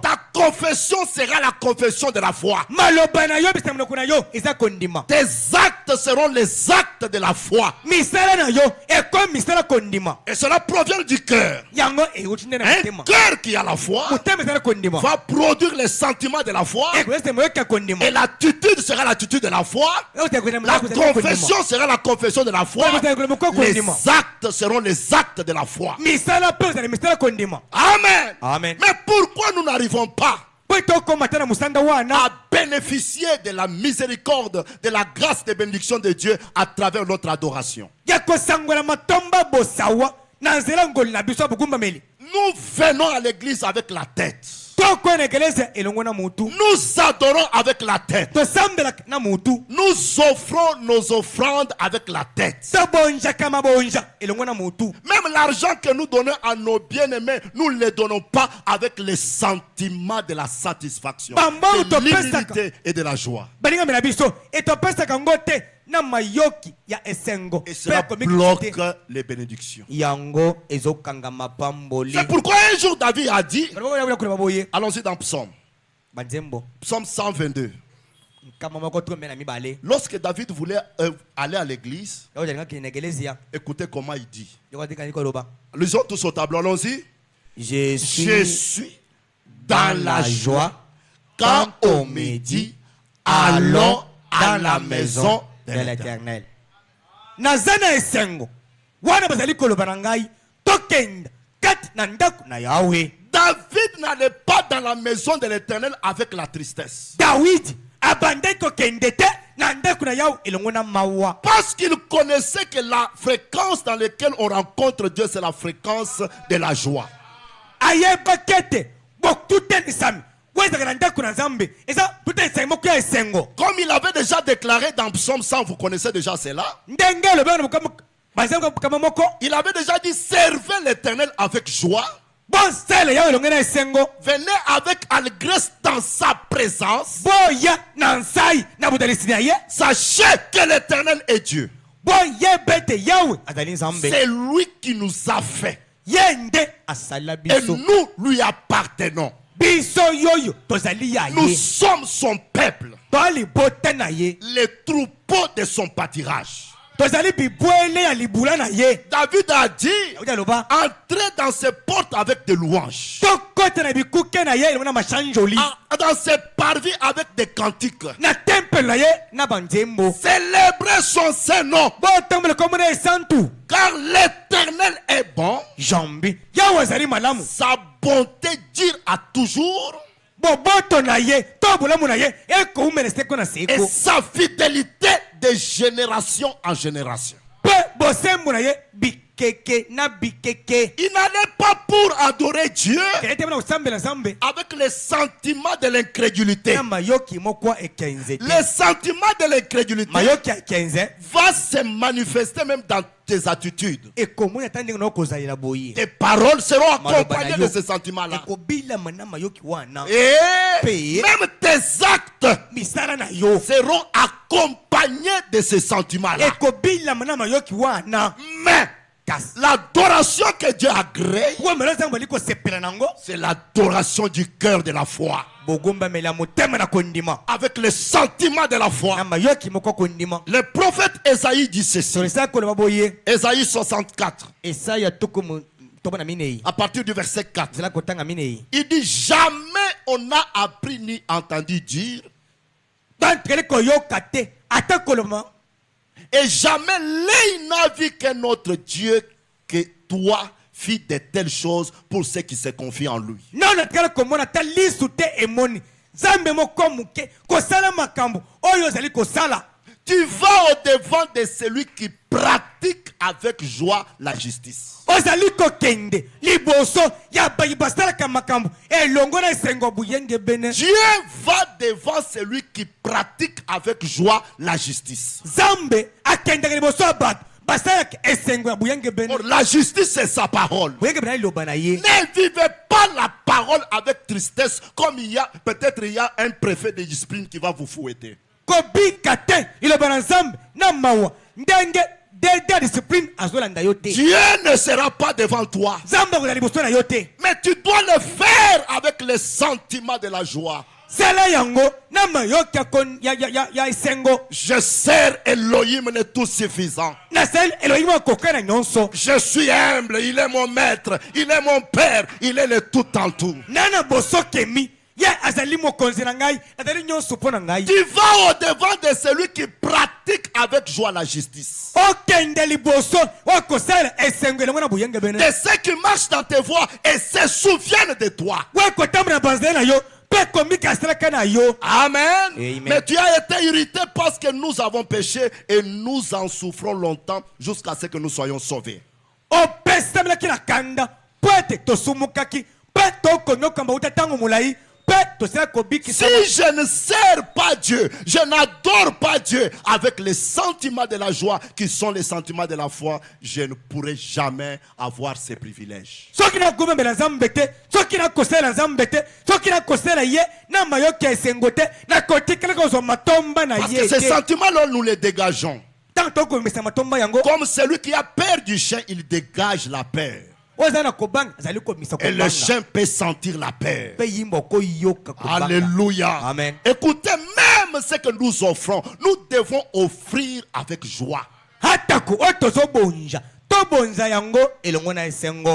Speaker 2: Ta confession sera la confession de la foi. Tes actes seront les actes de la foi. Et cela provient du cœur. Un cœur qui a la foi va produire les sentiments de la foi. Et l'attitude sera l'attitude de la foi. La confession sera la confession de la foi. Les actes seront les actes de la foi. Amen. Mais pourquoi nous n'arrivons pas à bénéficier de la miséricorde, de la grâce, des bénédictions de Dieu à travers notre adoration? Nous venons à l'église avec la tête. Nous adorons avec la tête. Nous offrons nos offrandes avec la tête. Même l'argent que nous donnons à nos bien-aimés, nous ne les donnons pas avec les sentiments de la satisfaction, de l'humilité et de la joie. Et cela bloque les bénédictions. C'est pourquoi un jour David a dit, allons-y dans Psaume 122. Lorsque David voulait aller à l'église, écoutez comment il dit. Lisons tous au tableau, allons-y.
Speaker 1: Je suis dans la joie quand on me dit allons dans la maison de l'Éternel.
Speaker 2: Nazana esengo wana bazali koloba ngai tokenda kat na ndako na Yahweh.
Speaker 3: David n'allait pas dans la maison de l'Éternel avec la tristesse.
Speaker 2: David abandait kokende te na ndako na Yahweh elongona mawa.
Speaker 3: Parce qu'il connaissait que la fréquence dans laquelle on rencontre Dieu, c'est la fréquence de la joie.
Speaker 2: Ayeba kete bokute nisami.
Speaker 3: Comme il avait déjà déclaré dans Psaume 100, vous connaissez déjà cela. Il avait déjà dit servez l'Éternel avec joie. Venez avec allégresse dans sa présence. Sachez que l'Éternel est Dieu. C'est lui qui nous a fait. Et nous lui appartenons. Nous sommes son peuple, les troupeaux de son pâturage. David a dit entrez dans ses portes avec des louanges, dans ses parvis avec des cantiques, célébrez son Saint-Nom, car l'Éternel est bon, sa bonté dure à toujours, et sa fidélité de génération en génération. Il n'allait pas pour adorer Dieu avec les sentiments de l'incrédulité. Les sentiments de l'incrédulité va se manifester même dans tes attitudes. Tes paroles seront accompagnées de ces sentiments-là. Et même tes actes seront accompagnés de ces sentiments-là. Mais l'adoration que Dieu agrée, c'est l'adoration du cœur de la foi, avec les sentiments de la foi. Le prophète Esaïe dit ceci. Esaïe 64, à partir du verset 4. Il dit jamais on n'a appris ni entendu dire, et jamais l'œil n'a vu qu'un autre Dieu que toi fit de telles choses pour ceux qui se confient en lui. Tu vas au-devant de celui qui pratique avec joie la justice. Dieu va devant celui qui pratique avec joie la justice. La justice, c'est sa parole. Ne vivez pas la parole avec tristesse, comme il y a peut-être un préfet de discipline qui va vous fouetter. Dieu ne sera pas devant toi, mais tu dois le faire avec les sentiments de la joie. Je sers Elohim le tout suffisant. Je suis humble, il est mon maître, il est mon père, il est le tout en tout. Tu vas au-devant de celui qui pratique avec joie la justice. De ceux qui marchent dans tes voies et se souviennent de toi. Amen. Mais tu as été irrité parce que nous avons péché et nous en souffrons longtemps jusqu'à ce que nous soyons sauvés. Si je ne sers pas Dieu, je n'adore pas Dieu avec les sentiments de la joie qui sont les sentiments de la foi, je ne pourrai jamais avoir ces privilèges. Parce que ces sentiments-là, nous les dégageons. Comme celui qui a peur du chien, il dégage la peur. Et le chien peut sentir la paix. Alléluia.
Speaker 2: Amen.
Speaker 3: Écoutez, même ce que nous offrons, nous devons offrir avec joie.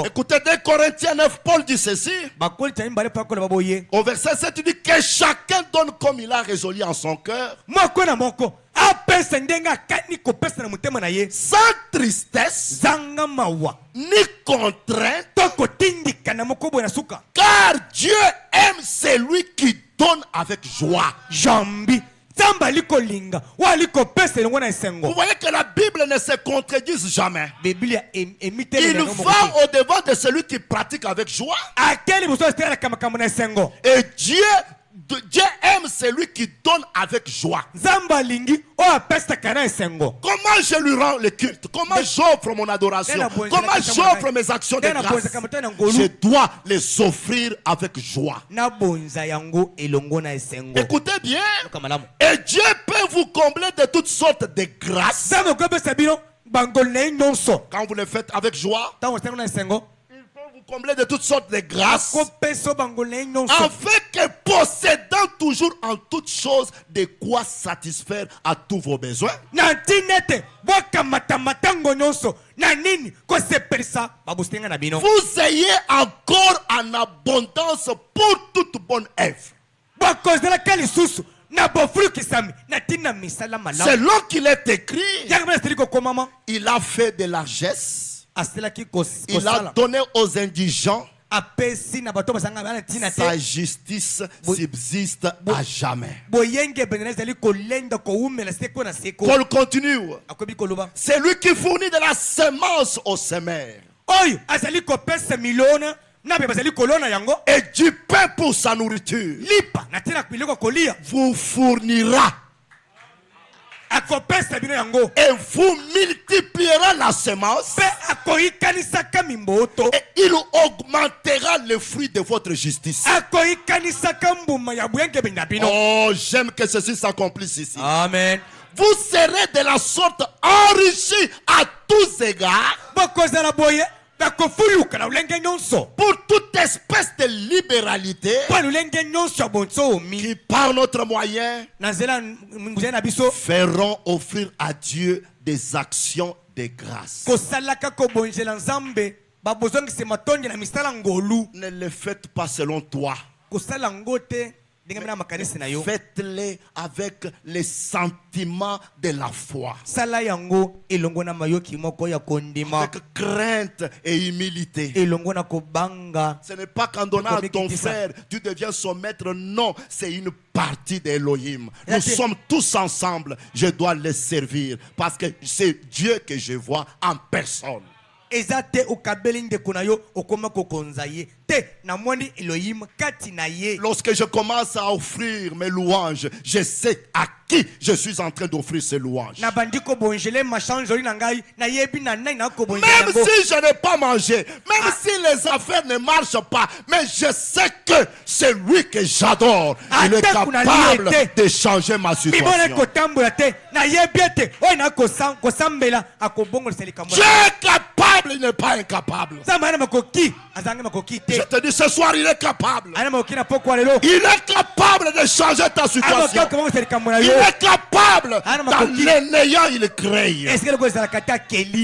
Speaker 3: Écoutez, 2 Corinthiens 9, Paul dit ceci. Au verset 7, il dit que chacun donne comme il a résolu en son cœur, sans tristesse ni contrainte, car Dieu aime celui qui donne avec joie. Vous voyez que la Bible ne se contredit jamais. Il va au-devant de celui qui pratique avec joie. Et Dieu aime celui qui donne avec joie. Comment je lui rends le culte? Comment j'offre mon adoration? Comment j'offre mes actions de grâce? Je dois les offrir avec joie. Écoutez bien. Et Dieu peut vous combler de toutes sortes de grâces. Quand vous le faites avec joie, combler de toutes sortes de grâces, afin que possédant toujours en toutes choses de quoi satisfaire à tous vos besoins, vous ayez encore en abondance pour toute bonne œuvre. Selon qu'il est écrit, il a fait de largesse. Il a donné aux indigents. Sa justice subsiste à jamais. Paul continue. C'est lui qui fournit de la semence aux semeurs et du pain pour sa nourriture. Vous fournira et vous multipliera la semence et il augmentera le fruit de votre justice. Oh, j'aime que ceci s'accomplisse ici.
Speaker 1: Amen.
Speaker 3: Vous serez de la sorte enrichis à tous égards pour toute espèce de libéralité qui par notre moyen feront offrir à Dieu des actions de grâce. Ne le faites pas selon toi. Faites-les avec les sentiments de la foi, avec crainte et humilité. Ce n'est pas qu'en donnant à ton frère tu deviens son maître. Non, c'est une partie d'Elohim. Nous sommes tous ensemble. Je dois les servir parce que c'est Dieu que je vois en personne. Lorsque je commence à offrir mes louanges, je sais à qui je suis en train d'offrir ces louanges. Même si je n'ai pas mangé, même si les affaires ne marchent pas, mais je sais que c'est lui que j'adore. Il est capable de changer ma situation. Dieu est capable, il n'est pas incapable. Je te dis ce soir, il est capable. Il est capable de changer ta situation. Il est capable. Dans l'ayant, il crée.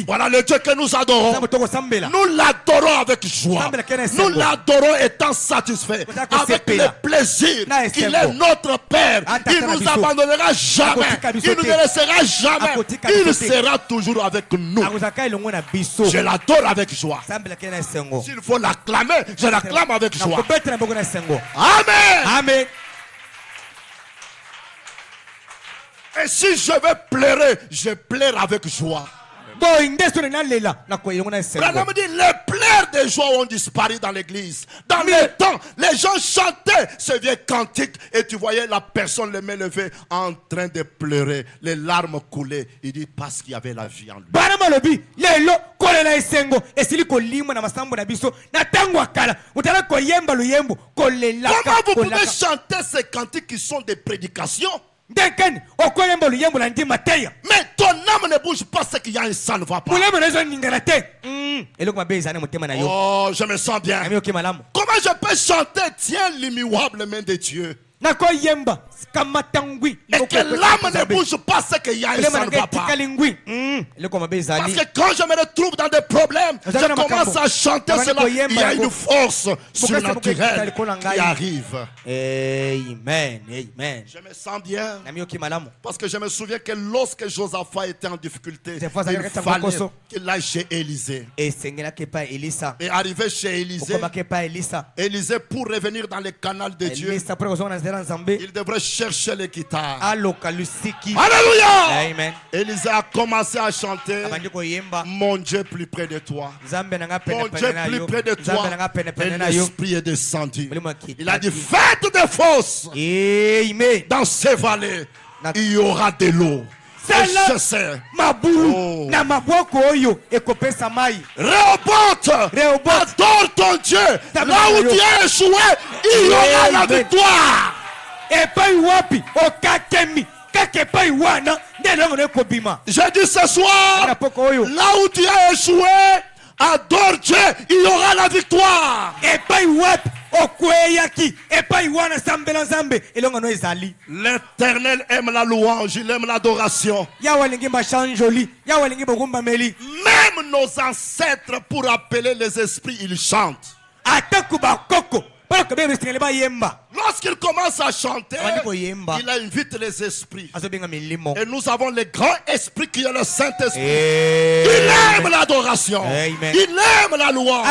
Speaker 3: Voilà le Dieu que nous adorons. Nous l'adorons avec joie. Nous l'adorons étant satisfaits. Avec le plaisir qu'il est notre Père. Il ne nous abandonnera jamais. Il ne nous laissera jamais. Il sera toujours avec nous. Je l'adore avec joie. S'il faut l'acclamer, je l'acclame avec joie. Amen.
Speaker 1: Amen.
Speaker 3: Et si je vais pleurer, je pleure avec joie. Branham dit, les pleurs de joie ont disparu dans l'église. Dans le temps, les gens chantaient ce vieux cantique et tu voyais la personne les mains levées en train de pleurer, les larmes coulaient. Il dit parce qu'il y avait la vie en lui. Comment vous pouvez chanter ces cantiques qui sont des prédications? Mais ton âme ne bouge pas, c'est qu'il y a un sang ne va pas. Oh, je me sens bien. Comment je peux chanter? Tiens l'immuable main de Dieu. et que l'âme ne bouge pas, c'est qu'il y a un sang ne va pas. Parce que quand je me retrouve dans des problèmes, je commence à chanter cela. Il y a une force surnaturelle qui arrive.
Speaker 1: Amen. Amen.
Speaker 3: Je me sens bien. Parce que je me souviens que lorsque Josaphat était en difficulté, il fallait qu'il aille chez Élisée. Et arrivé chez Élisée, Élisée, pour revenir dans le canal de Dieu, il devrait chercher les guitares. Alléluia.
Speaker 2: Amen.
Speaker 3: Élisée a commencé à chanter Mon Dieu plus près de toi. Mon Dieu plus près de toi. Et l'esprit est descendu. Il a dit faites des fosses. Dans ces vallées, il y aura de l'eau. Je sais. Rehoboth, adore ton Dieu. Là où tu as échoué, il y aura la victoire. Je dis ce soir, là où tu as échoué, adore Dieu, il y aura la victoire. L'Éternel aime la louange, il aime l'adoration. Même nos ancêtres, pour appeler les esprits, ils chantent. Lorsqu'il commence à chanter, il invite les esprits. Et nous avons le grand esprit qui est le Saint-Esprit. Il aime l'adoration. Il aime la louange.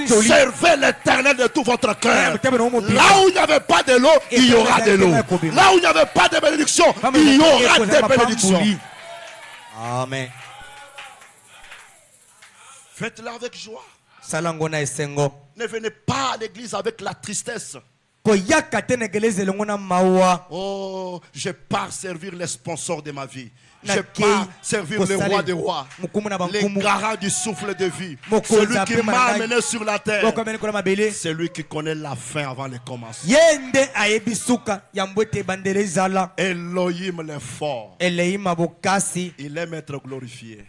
Speaker 3: Servez l'Éternel de tout votre cœur. Là où il n'y avait pas de l'eau, il y aura de l'eau. Là où il n'y avait pas de bénédiction, il y aura des bénédictions.
Speaker 1: Amen.
Speaker 3: Faites-le avec joie. Ne venez pas à l'église avec la tristesse. Oh, je pars servir les sponsors de ma vie. Je pars servir le roi des rois, les garants du souffle de vie, celui qui m'a amené sur la terre. C'est lui qui connaît la fin avant le commencement. Elohim le fort. Il aime être glorifié.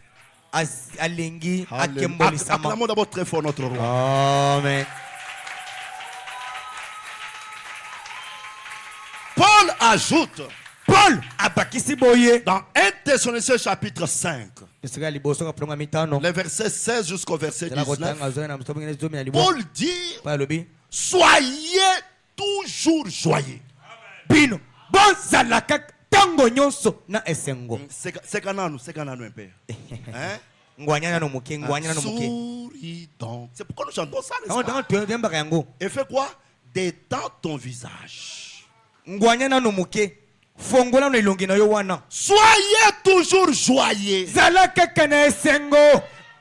Speaker 3: Acclamons d'abord très fort notre roi.
Speaker 1: Amen.
Speaker 3: Paul ajoute dans 1 Thessaloniciens chapitre 5, les versets 16 jusqu'au verset 19, Paul dit soyez toujours joyeux. C'est cananu un peu. Hein? Souris donc. C'est pourquoi nous chantons ça. Et fais quoi? Détends ton visage. Soyez toujours joyeux.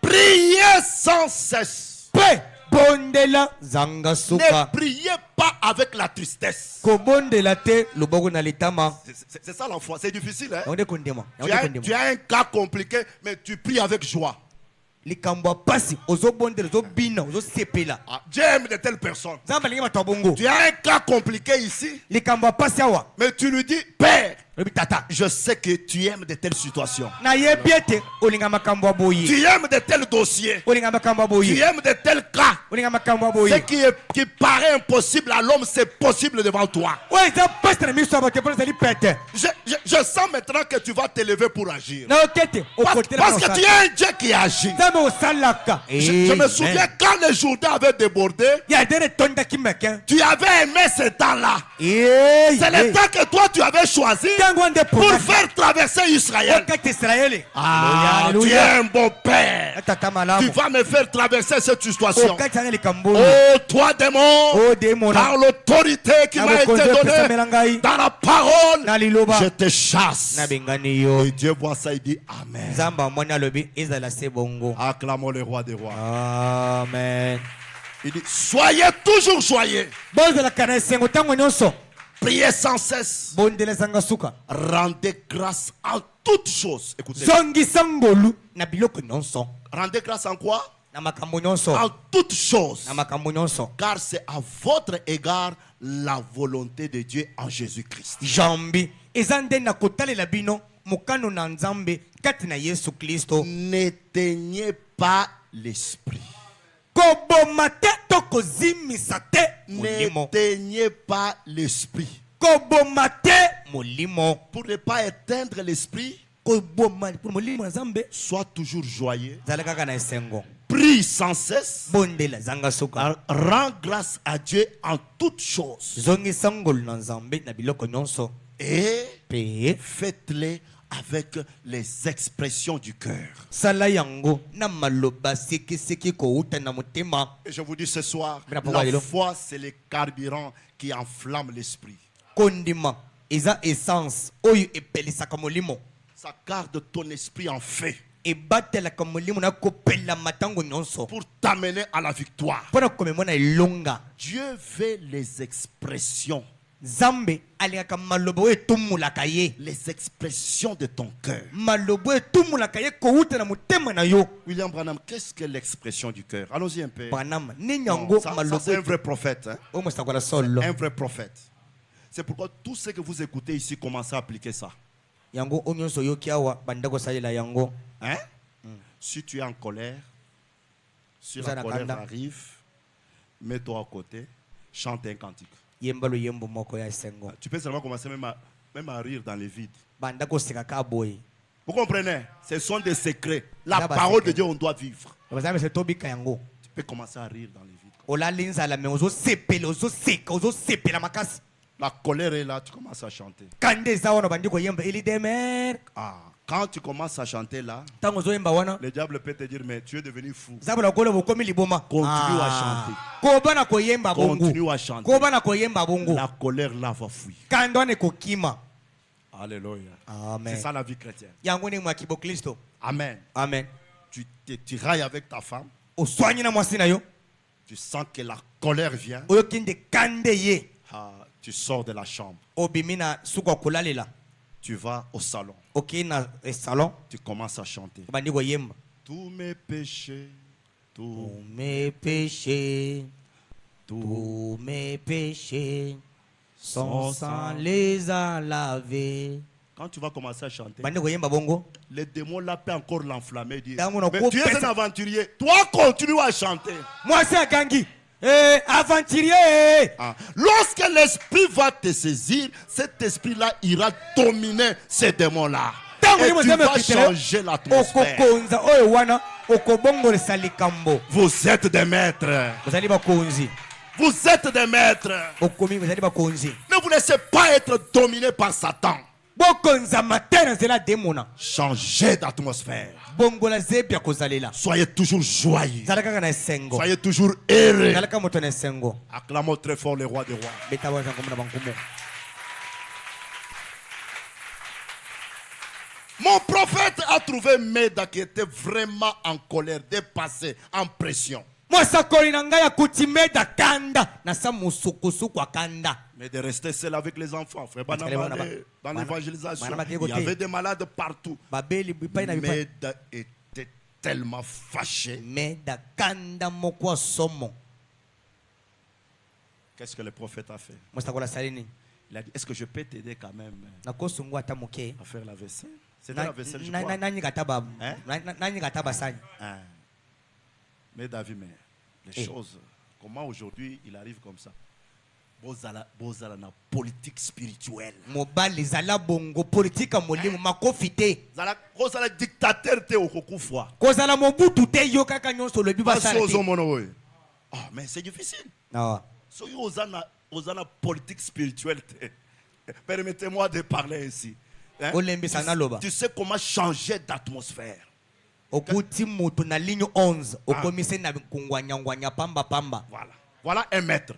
Speaker 3: Priez sans cesse. Ne priez pas avec la tristesse. C'est ça la foi, c'est difficile. Hein? Tu as un cas compliqué, mais tu pries avec joie. Dieu aime de telles personnes. Tu as un cas compliqué ici, mais tu lui dis Père, je sais que tu aimes de telles situations. Tu aimes de tels dossiers. Tu aimes de tels cas. Ce qui paraît impossible à l'homme, c'est possible devant toi. Je sens maintenant que tu vas t'élever pour agir. Parce que tu es un Dieu qui agit. Je me souviens quand le Jourdain avait débordé, tu avais aimé ce temps-là. C'est le temps que toi tu avais choisi pour faire traverser Israël. Ah, tu es un bon père. Tu vas me faire traverser cette situation. Oh, toi démon, par l'autorité qui m'a été donnée dans la parole, je te chasse. Et Dieu voit ça, il dit Amen. Acclamons le roi des rois.
Speaker 1: Amen.
Speaker 3: Il dit soyez toujours joyeux. Priez sans cesse. Rendez grâce en toutes choses. Écoutez. Rendez grâce en quoi? En toutes choses. Car c'est à votre égard la volonté de Dieu en Jésus-Christ. N'éteignez pas l'esprit. N'éteignez pas l'esprit. Pour ne pas éteindre l'esprit, sois toujours joyeux. Prie sans cesse. Rends grâce à Dieu en toutes choses. Et faites-les avec les expressions du cœur. Et je vous dis ce soir, la foi c'est le carburant qui enflamme l'esprit. Ça garde ton esprit en feu pour t'amener à la victoire. Dieu veut les expressions. Les expressions de ton cœur. William Branham, qu'est-ce que l'expression du cœur? Allons-y un peu. Non, ça c'est un vrai prophète. Hein? Un vrai prophète. C'est pourquoi tout ce que vous écoutez ici, commencez à appliquer ça. Hein? Si tu es en colère, si la colère arrive, mets-toi à côté, chante un cantique. Tu peux seulement commencer même à rire dans les vides. Vous comprenez? Ce sont des secrets. La parole de Dieu, on doit vivre. Tu peux commencer à rire dans les vides. La colère est là, tu commences à chanter. Quand tu commences à chanter là, le diable peut te dire, mais tu es devenu fou. Continue à chanter. Continue à chanter. La colère là va fuir. Alléluia. C'est ça la vie chrétienne. Amen.
Speaker 2: Amen.
Speaker 3: Tu railles avec ta femme. Tu sens que la colère vient. Tu sors de la chambre. Tu vas au salon. Tu commences à chanter. Tous mes péchés, tous mes péchés sont sans les à laver. Quand tu vas commencer à chanter, les démons là peuvent encore l'enflammer. Mais tu es un aventurier. Toi, continue à chanter.
Speaker 2: Moi, c'est un gangi. Aventurier.
Speaker 3: Lorsque l'esprit va te saisir, cet esprit-là ira dominer ces démons-là. Et tu vas changer l'atmosphère. Vous êtes des maîtres. Vous êtes des maîtres. Ne vous laissez pas être dominé par Satan. Changez d'atmosphère. Soyez toujours joyeux. Soyez toujours heureux. Acclamons très fort le roi des rois. Mon prophète a trouvé Méda qui était vraiment en colère, dépassé, en pression. Mais de rester seul avec les enfants, frère Banama, dans l'évangélisation, il y avait des malades partout. Méda était tellement fâché. Qu'est-ce que le prophète a fait? Il a dit, est-ce que je peux t'aider quand même à faire la vaisselle? C'était la vaisselle, je crois. Mais David, les choses, comment aujourd'hui il arrive comme ça? Bozala na politique spirituelle. Bozala dictateur te okokufwa. Mais c'est difficile. So ozana politique spirituelle. Permettez-moi de parler ainsi. Hein? Tu sais comment changer d'atmosphère. Voilà un maître.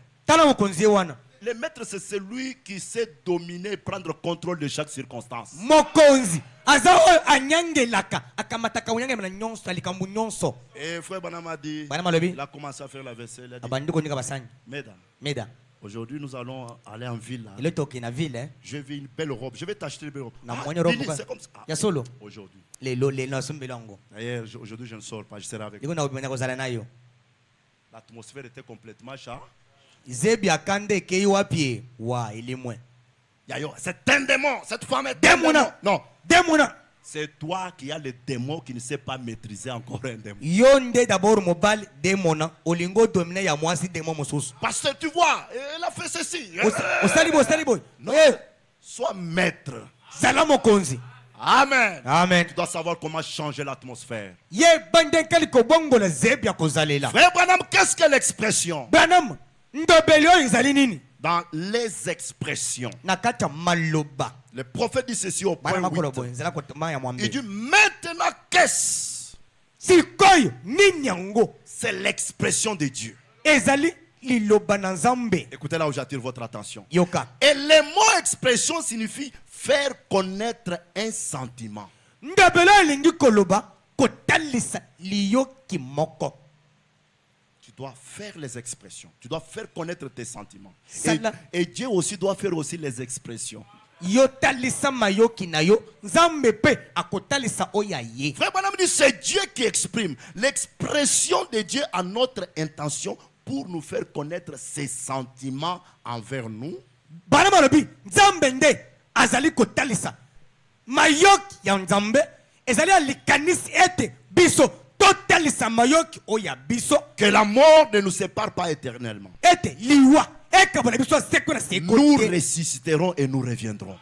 Speaker 3: Le maître, c'est celui qui sait dominer et prendre contrôle de chaque circonstance. Et frère Banama dit, il a commencé à faire la vaisselle. Mesdames, aujourd'hui nous allons aller en ville. Je vais une belle robe. Je vais t'acheter une belle robe. C'est comme ça. Aujourd'hui. D'ailleurs, aujourd'hui je ne sors pas. Je serai avec vous. L'atmosphère était complètement chère. C'est un démon. Cette femme est démon. Non. C'est toi qui as le démon qui ne sait pas maîtriser encore un démon. Parce que tu vois, elle a fait ceci. Non. Sois maître.
Speaker 2: Amen.
Speaker 3: Amen. Tu dois savoir comment changer l'atmosphère.
Speaker 2: Frère
Speaker 3: Branham, qu'est-ce que l'expression? Dans les expressions. Le prophète dit ceci au point 8. Il dit maintenant qu'est-ce? C'est l'expression de Dieu. Écoutez là où j'attire votre attention. Et le mot expression signifie faire connaître un sentiment. Tu dois faire les expressions. Tu dois faire connaître tes sentiments. Et Dieu aussi doit faire aussi les expressions. Frère Branham dit c'est Dieu qui exprime. L'expression de Dieu a notre intention pour nous faire connaître ses sentiments envers nous. Que la mort ne nous sépare pas éternellement. Nous ressusciterons et nous reviendrons.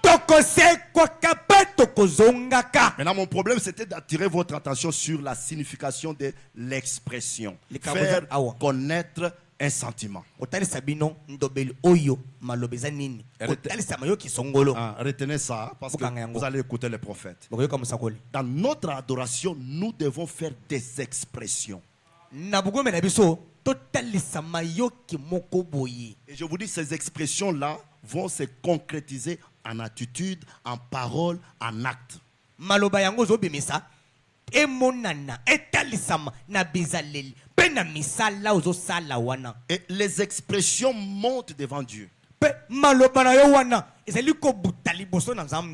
Speaker 3: Maintenant, mon problème, c'était d'attirer votre attention sur la signification de l'expression. Faire connaître un sentiment. Retenez ça parce que vous allez écouter les prophètes. Dans notre adoration, nous devons faire des expressions. Et je vous dis, ces expressions-là vont se concrétiser en attitude, en parole, en acte. Et les expressions montent devant Dieu.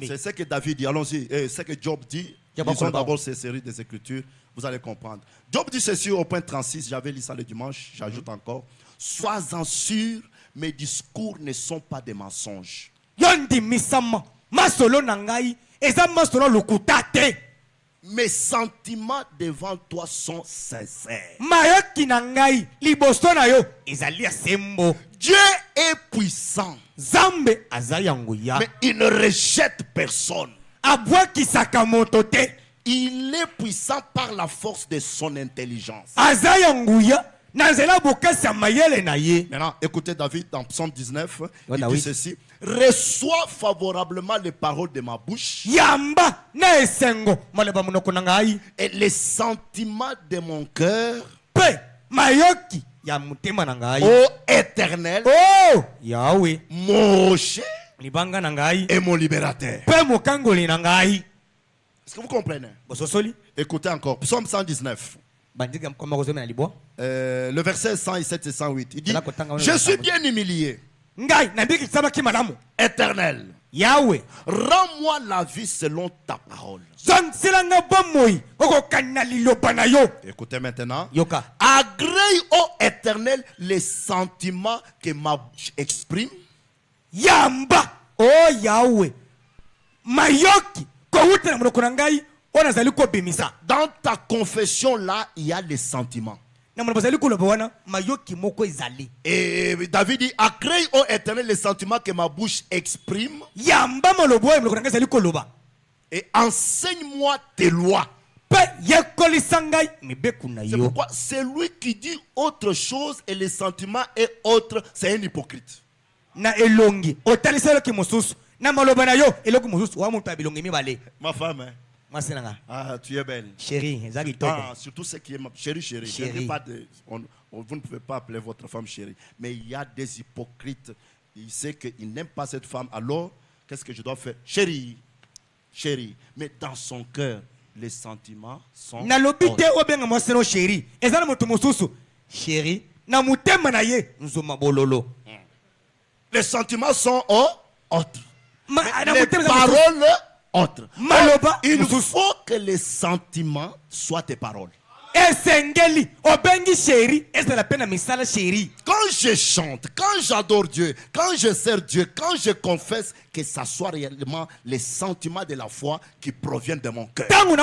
Speaker 3: C'est ce que David dit. Allons-y. C'est ce que Job dit. Lisons d'abord ces séries des Écritures. Vous allez comprendre. Job dit ceci au point 36. J'avais lu ça le dimanche. J'ajoute encore. Sois-en sûr, mes discours ne sont pas des mensonges. Mes sentiments devant toi sont sincères. Dieu est puissant. Mais il ne rejette personne. Il est puissant par la force de son intelligence. Maintenant, écoutez David dans Psaume 19. Il dit ceci. Reçois favorablement les paroles de ma bouche et les sentiments de mon cœur. Ô Éternel, mon rocher et mon libérateur. Est-ce que vous comprenez? Écoutez encore. Psaume 119. Le verset 107 et 108. Il dit, je suis bien humilié. Éternel, rends-moi la vie selon ta parole. Écoutez maintenant. Agrée, ô Éternel, les sentiments que ma bouche exprime. Dans ta confession là, il y a les sentiments. Et David dit, accrée ô Éternel les sentiments que ma bouche exprime. Et enseigne-moi tes lois. C'est pourquoi celui qui dit autre chose et les sentiments est autre, c'est un hypocrite. Ma femme, hein? Ah, tu es belle.
Speaker 2: Chérie,
Speaker 3: surtout ce qui est chérie. Vous ne pouvez pas appeler votre femme chérie. Mais il y a des hypocrites. Il sait qu'il n'aime pas cette femme. Alors, qu'est-ce que je dois faire? Chérie. Mais dans son cœur, les sentiments sont les sentiments sont autres. Les paroles autres. Il faut que les sentiments soient tes paroles. Quand je chante, quand j'adore Dieu, quand je sers Dieu, quand je confesse, que ça soit réellement les sentiments de la foi qui proviennent de mon cœur. Quand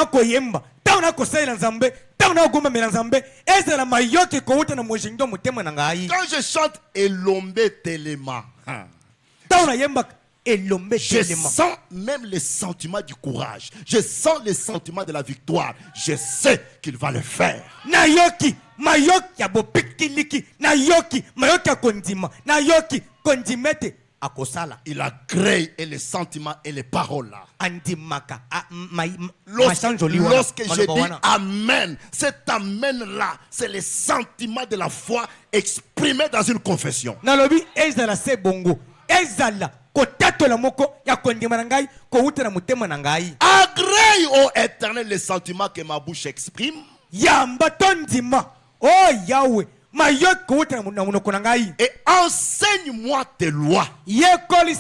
Speaker 3: je chante Elombe Telema, Je sens même les sentiments du courage. Je sens les sentiments de la victoire. Je sais qu'il va le faire.
Speaker 2: Nayoki, mayoki abo pikiliki, nayoki, mayoki akondima, nayoki kondimete akosala.
Speaker 3: Il a créé et les sentiments et les paroles là.
Speaker 2: Andimaka,
Speaker 3: lorsque je dis amen, cet amen là, c'est les sentiments de la foi exprimés dans une confession.
Speaker 2: Nalobi ezala se bongo, ezala kotatola moko ya kondima nangai, ko utana mutema nangai.
Speaker 3: Agrée au Éternel les sentiments que ma bouche exprime.
Speaker 2: Yamba tondima, oh Yahweh.
Speaker 3: Et enseigne-moi tes lois. David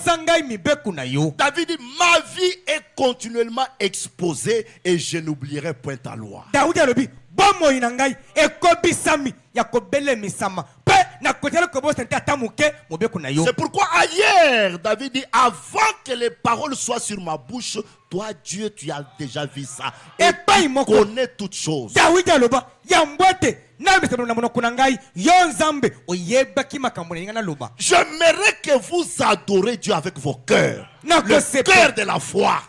Speaker 3: dit, ma vie est continuellement exposée et je n'oublierai point ta loi. C'est pourquoi ailleurs, David dit, avant que les paroles soient sur ma bouche, toi Dieu, tu as déjà vu ça. Et tu connais toutes choses. J'aimerais que vous adorez Dieu avec vos cœurs. Le cœur de la foi.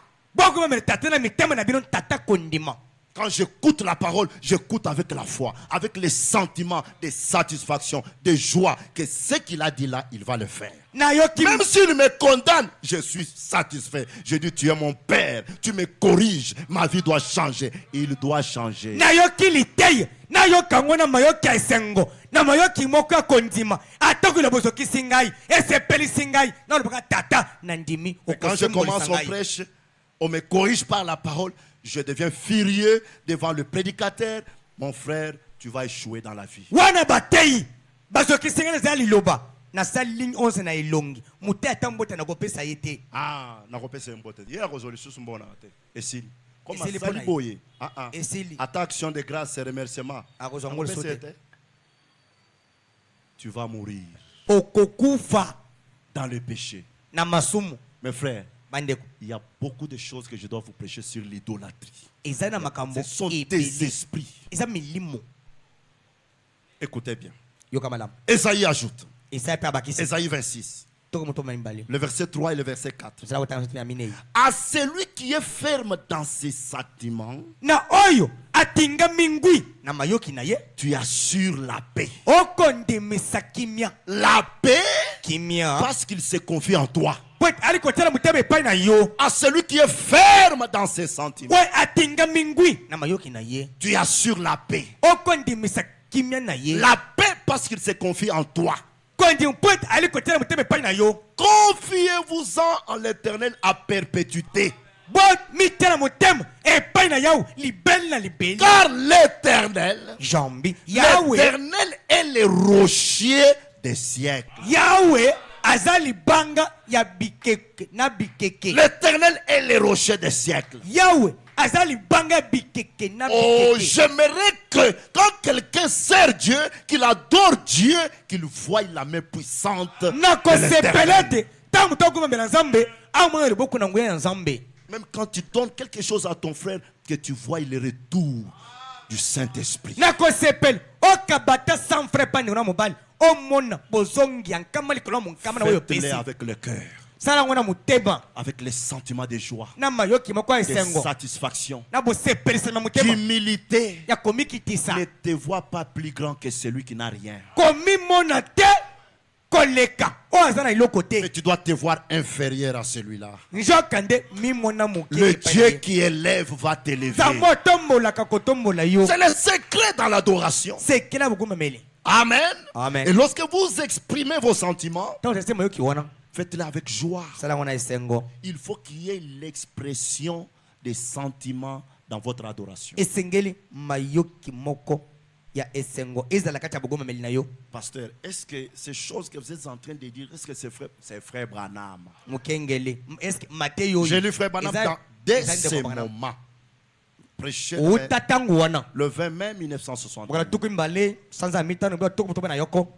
Speaker 3: Quand j'écoute la parole, j'écoute avec la foi, avec les sentiments de satisfaction, de joie, que ce qu'il a dit là, il va le faire. Même s'il me condamne, je suis satisfait. Je dis, tu es mon père, tu me corriges, ma vie doit changer. Il doit changer. Quand je commence mon prêche, on me corrige par la parole. Je deviens furieux devant le prédicateur. Mon frère, tu vas échouer dans la vie. Ah, action de grâce et remerciement. Tu vas mourir dans le péché. Mes frères, il y a beaucoup de choses que je dois vous prêcher sur l'idolâtrie. Ce sont des esprits. Écoutez bien. Ésaïe ajoute. Ésaïe 26. Le verset 3 et le verset 4. À celui qui est ferme dans ses sentiments, tu assures la paix. La paix parce qu'il se confie en toi. À celui qui est ferme dans ses sentiments, tu assures la paix. La paix parce qu'il se confie en toi. Confiez-vous-en en l'Éternel à perpétuité. Car l'Éternel est le rocher des siècles. L'Éternel est le rocher des siècles. Oh, j'aimerais que quand quelqu'un sert Dieu, qu'il adore Dieu, qu'il voie la main puissante de l'Éternel. Même quand tu donnes quelque chose à ton frère, que tu vois le retour du Saint-Esprit. Faites-les avec le cœur. Avec les sentiments de joie, de satisfaction, d'humilité. Ne te vois pas plus grand que celui qui n'a rien. Mais tu dois te voir inférieur à celui-là. Le Dieu qui élève va t'élever. C'est le secret dans l'adoration. Amen.
Speaker 2: Amen.
Speaker 3: Et lorsque vous exprimez vos sentiments, faites-le avec joie. Il faut qu'il y ait l'expression des sentiments dans votre adoration. Pasteur, est-ce que ces choses que vous êtes en train de dire, est-ce que c'est frère Branham? J'ai lu frère Branham dès ces moments. Prêché le 20 mai 1960.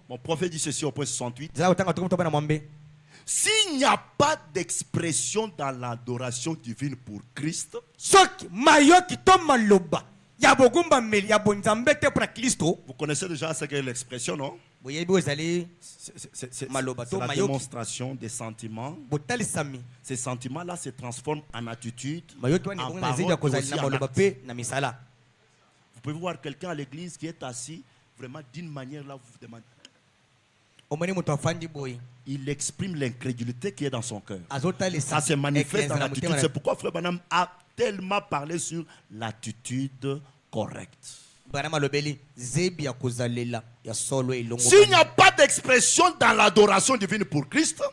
Speaker 3: Mon prophète dit ceci au point 68. S'il n'y a pas d'expression dans l'adoration divine pour Christ, vous connaissez déjà ce qu'est l'expression, non? C'est la démonstration des sentiments. Ces sentiments-là se transforment en attitude, en parole et aussi en acte. Vous pouvez voir quelqu'un à l'église qui est assis, vraiment d'une manière là, vous vous demandez. Il exprime l'incrédulité qui est dans son cœur. Ça se manifeste dans l'attitude. C'est pourquoi Frère Branham a tellement parlé sur l'attitude correcte. S'il n'y a pas d'expression dans l'adoration divine pour Christ,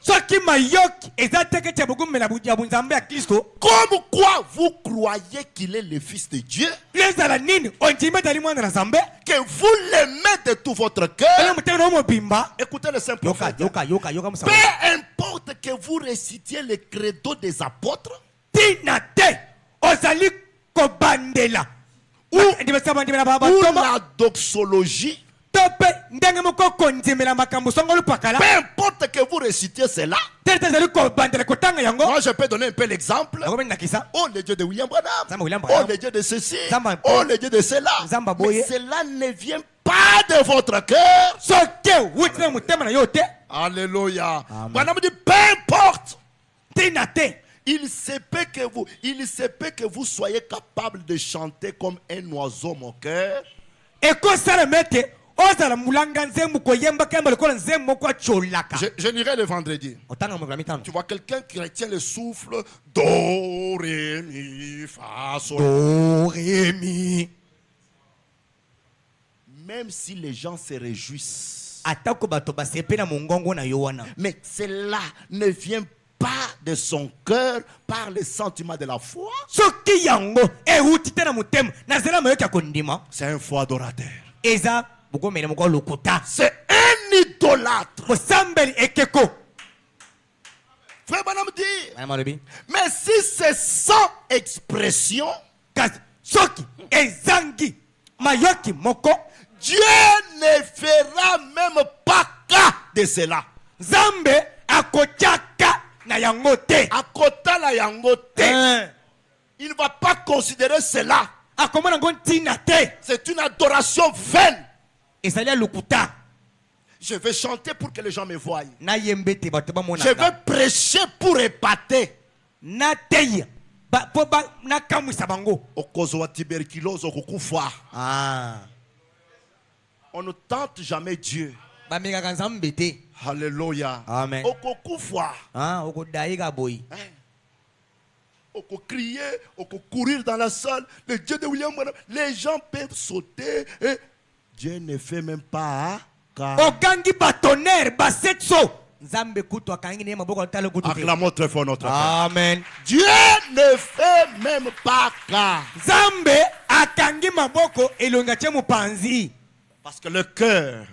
Speaker 3: comme quoi vous croyez qu'il est le Fils de Dieu, que vous l'aimez de tout votre cœur, écoutez le simple fait. Peu importe que vous récitiez le credo des apôtres, ou la doxologie, peu importe que vous récitiez cela. Moi je peux donner un peu l'exemple. Oh le Dieu de William Branham, oh le Dieu de ceci, oh le Dieu de cela. Mais cela ne vient pas de votre cœur. Alléluia. Branham dit peu importe. Il se peut que vous soyez capable de chanter comme un oiseau moqueur. Je lirai le vendredi. Tu vois quelqu'un qui retient le souffle. Do, ré, mi, fa, sol. Do, ré, mi. Même si les gens se réjouissent, mais cela ne vient pas de son cœur par le sentiment de la foi. C'est un faux adorateur. C'est un idolâtre. Frère Branham dit, mais si c'est sans expression, Dieu ne fera même pas cas de cela. Il ne va pas considérer cela. C'est une adoration vaine. Je vais chanter pour que les gens me voient. Je vais prêcher pour épater. On ne tente jamais Dieu. Alléluia.
Speaker 1: Amen.
Speaker 3: On peut crier, on peut courir dans la salle. Le Dieu de William Branham, les gens peuvent sauter. Et Dieu ne fait même pas. Acclamons très fort notre Père.
Speaker 1: Amen.
Speaker 3: Dieu ne fait même pas cas. Parce que le cœur,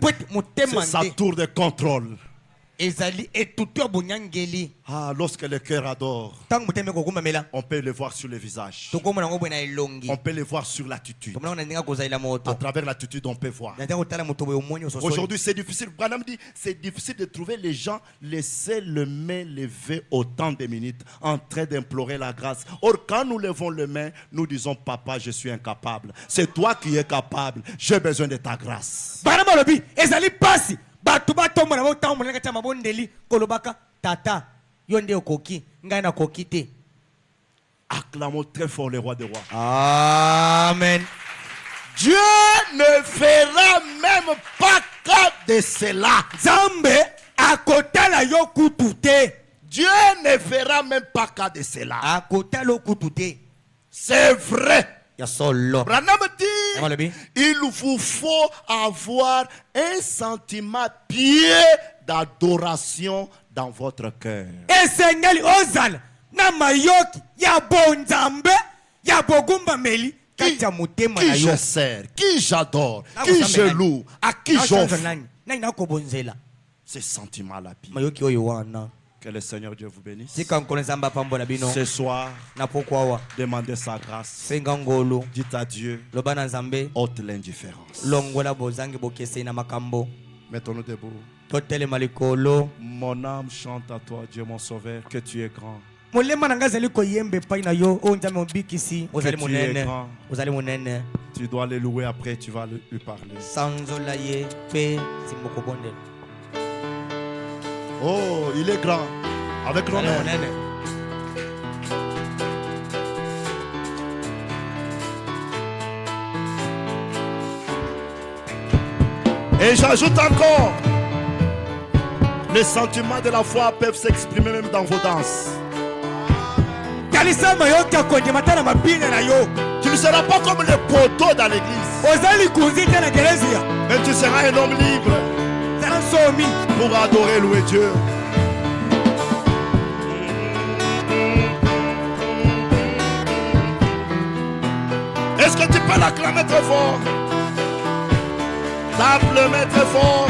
Speaker 3: c'est sa tour de contrôle. Lorsque le cœur adore, on peut le voir sur le visage. On peut le voir sur l'attitude. À travers l'attitude, on peut voir. Aujourd'hui, c'est difficile. Branham dit, c'est difficile de trouver les gens laisser le main levé autant de minutes en train d'implorer la grâce. Or, quand nous levons le main, nous disons, Papa, je suis incapable. C'est toi qui es capable. J'ai besoin de ta grâce. Acclamons très fort le roi des rois.
Speaker 1: Amen.
Speaker 3: Dieu ne fera même pas cas de cela. Dieu ne fera même pas cas de cela. C'est vrai. Branham dit, il vous faut avoir un sentiment pieux d'adoration dans votre cœur. Qui je sers, qui j'adore, qui je loue, à qui j'offre. Ce sentiment-là. Que le Seigneur Dieu vous bénisse. Ce soir, demandez sa grâce. Dites à Dieu, ôte l'indifférence. Mettons-nous debout. Mon âme chante à toi, Dieu mon sauveur, que tu es grand. Que tu es grand.
Speaker 2: Tu dois le louer après, tu vas lui parler.
Speaker 3: Oh, il est grand. Avec l'honneur. Et j'ajoute encore, les sentiments de la foi peuvent s'exprimer même dans vos danses. Tu ne seras pas comme les poteaux dans l'église, mais tu seras un homme libre pour adorer, louer Dieu. Est-ce que tu peux l'acclamer très fort? Tape le maître très fort.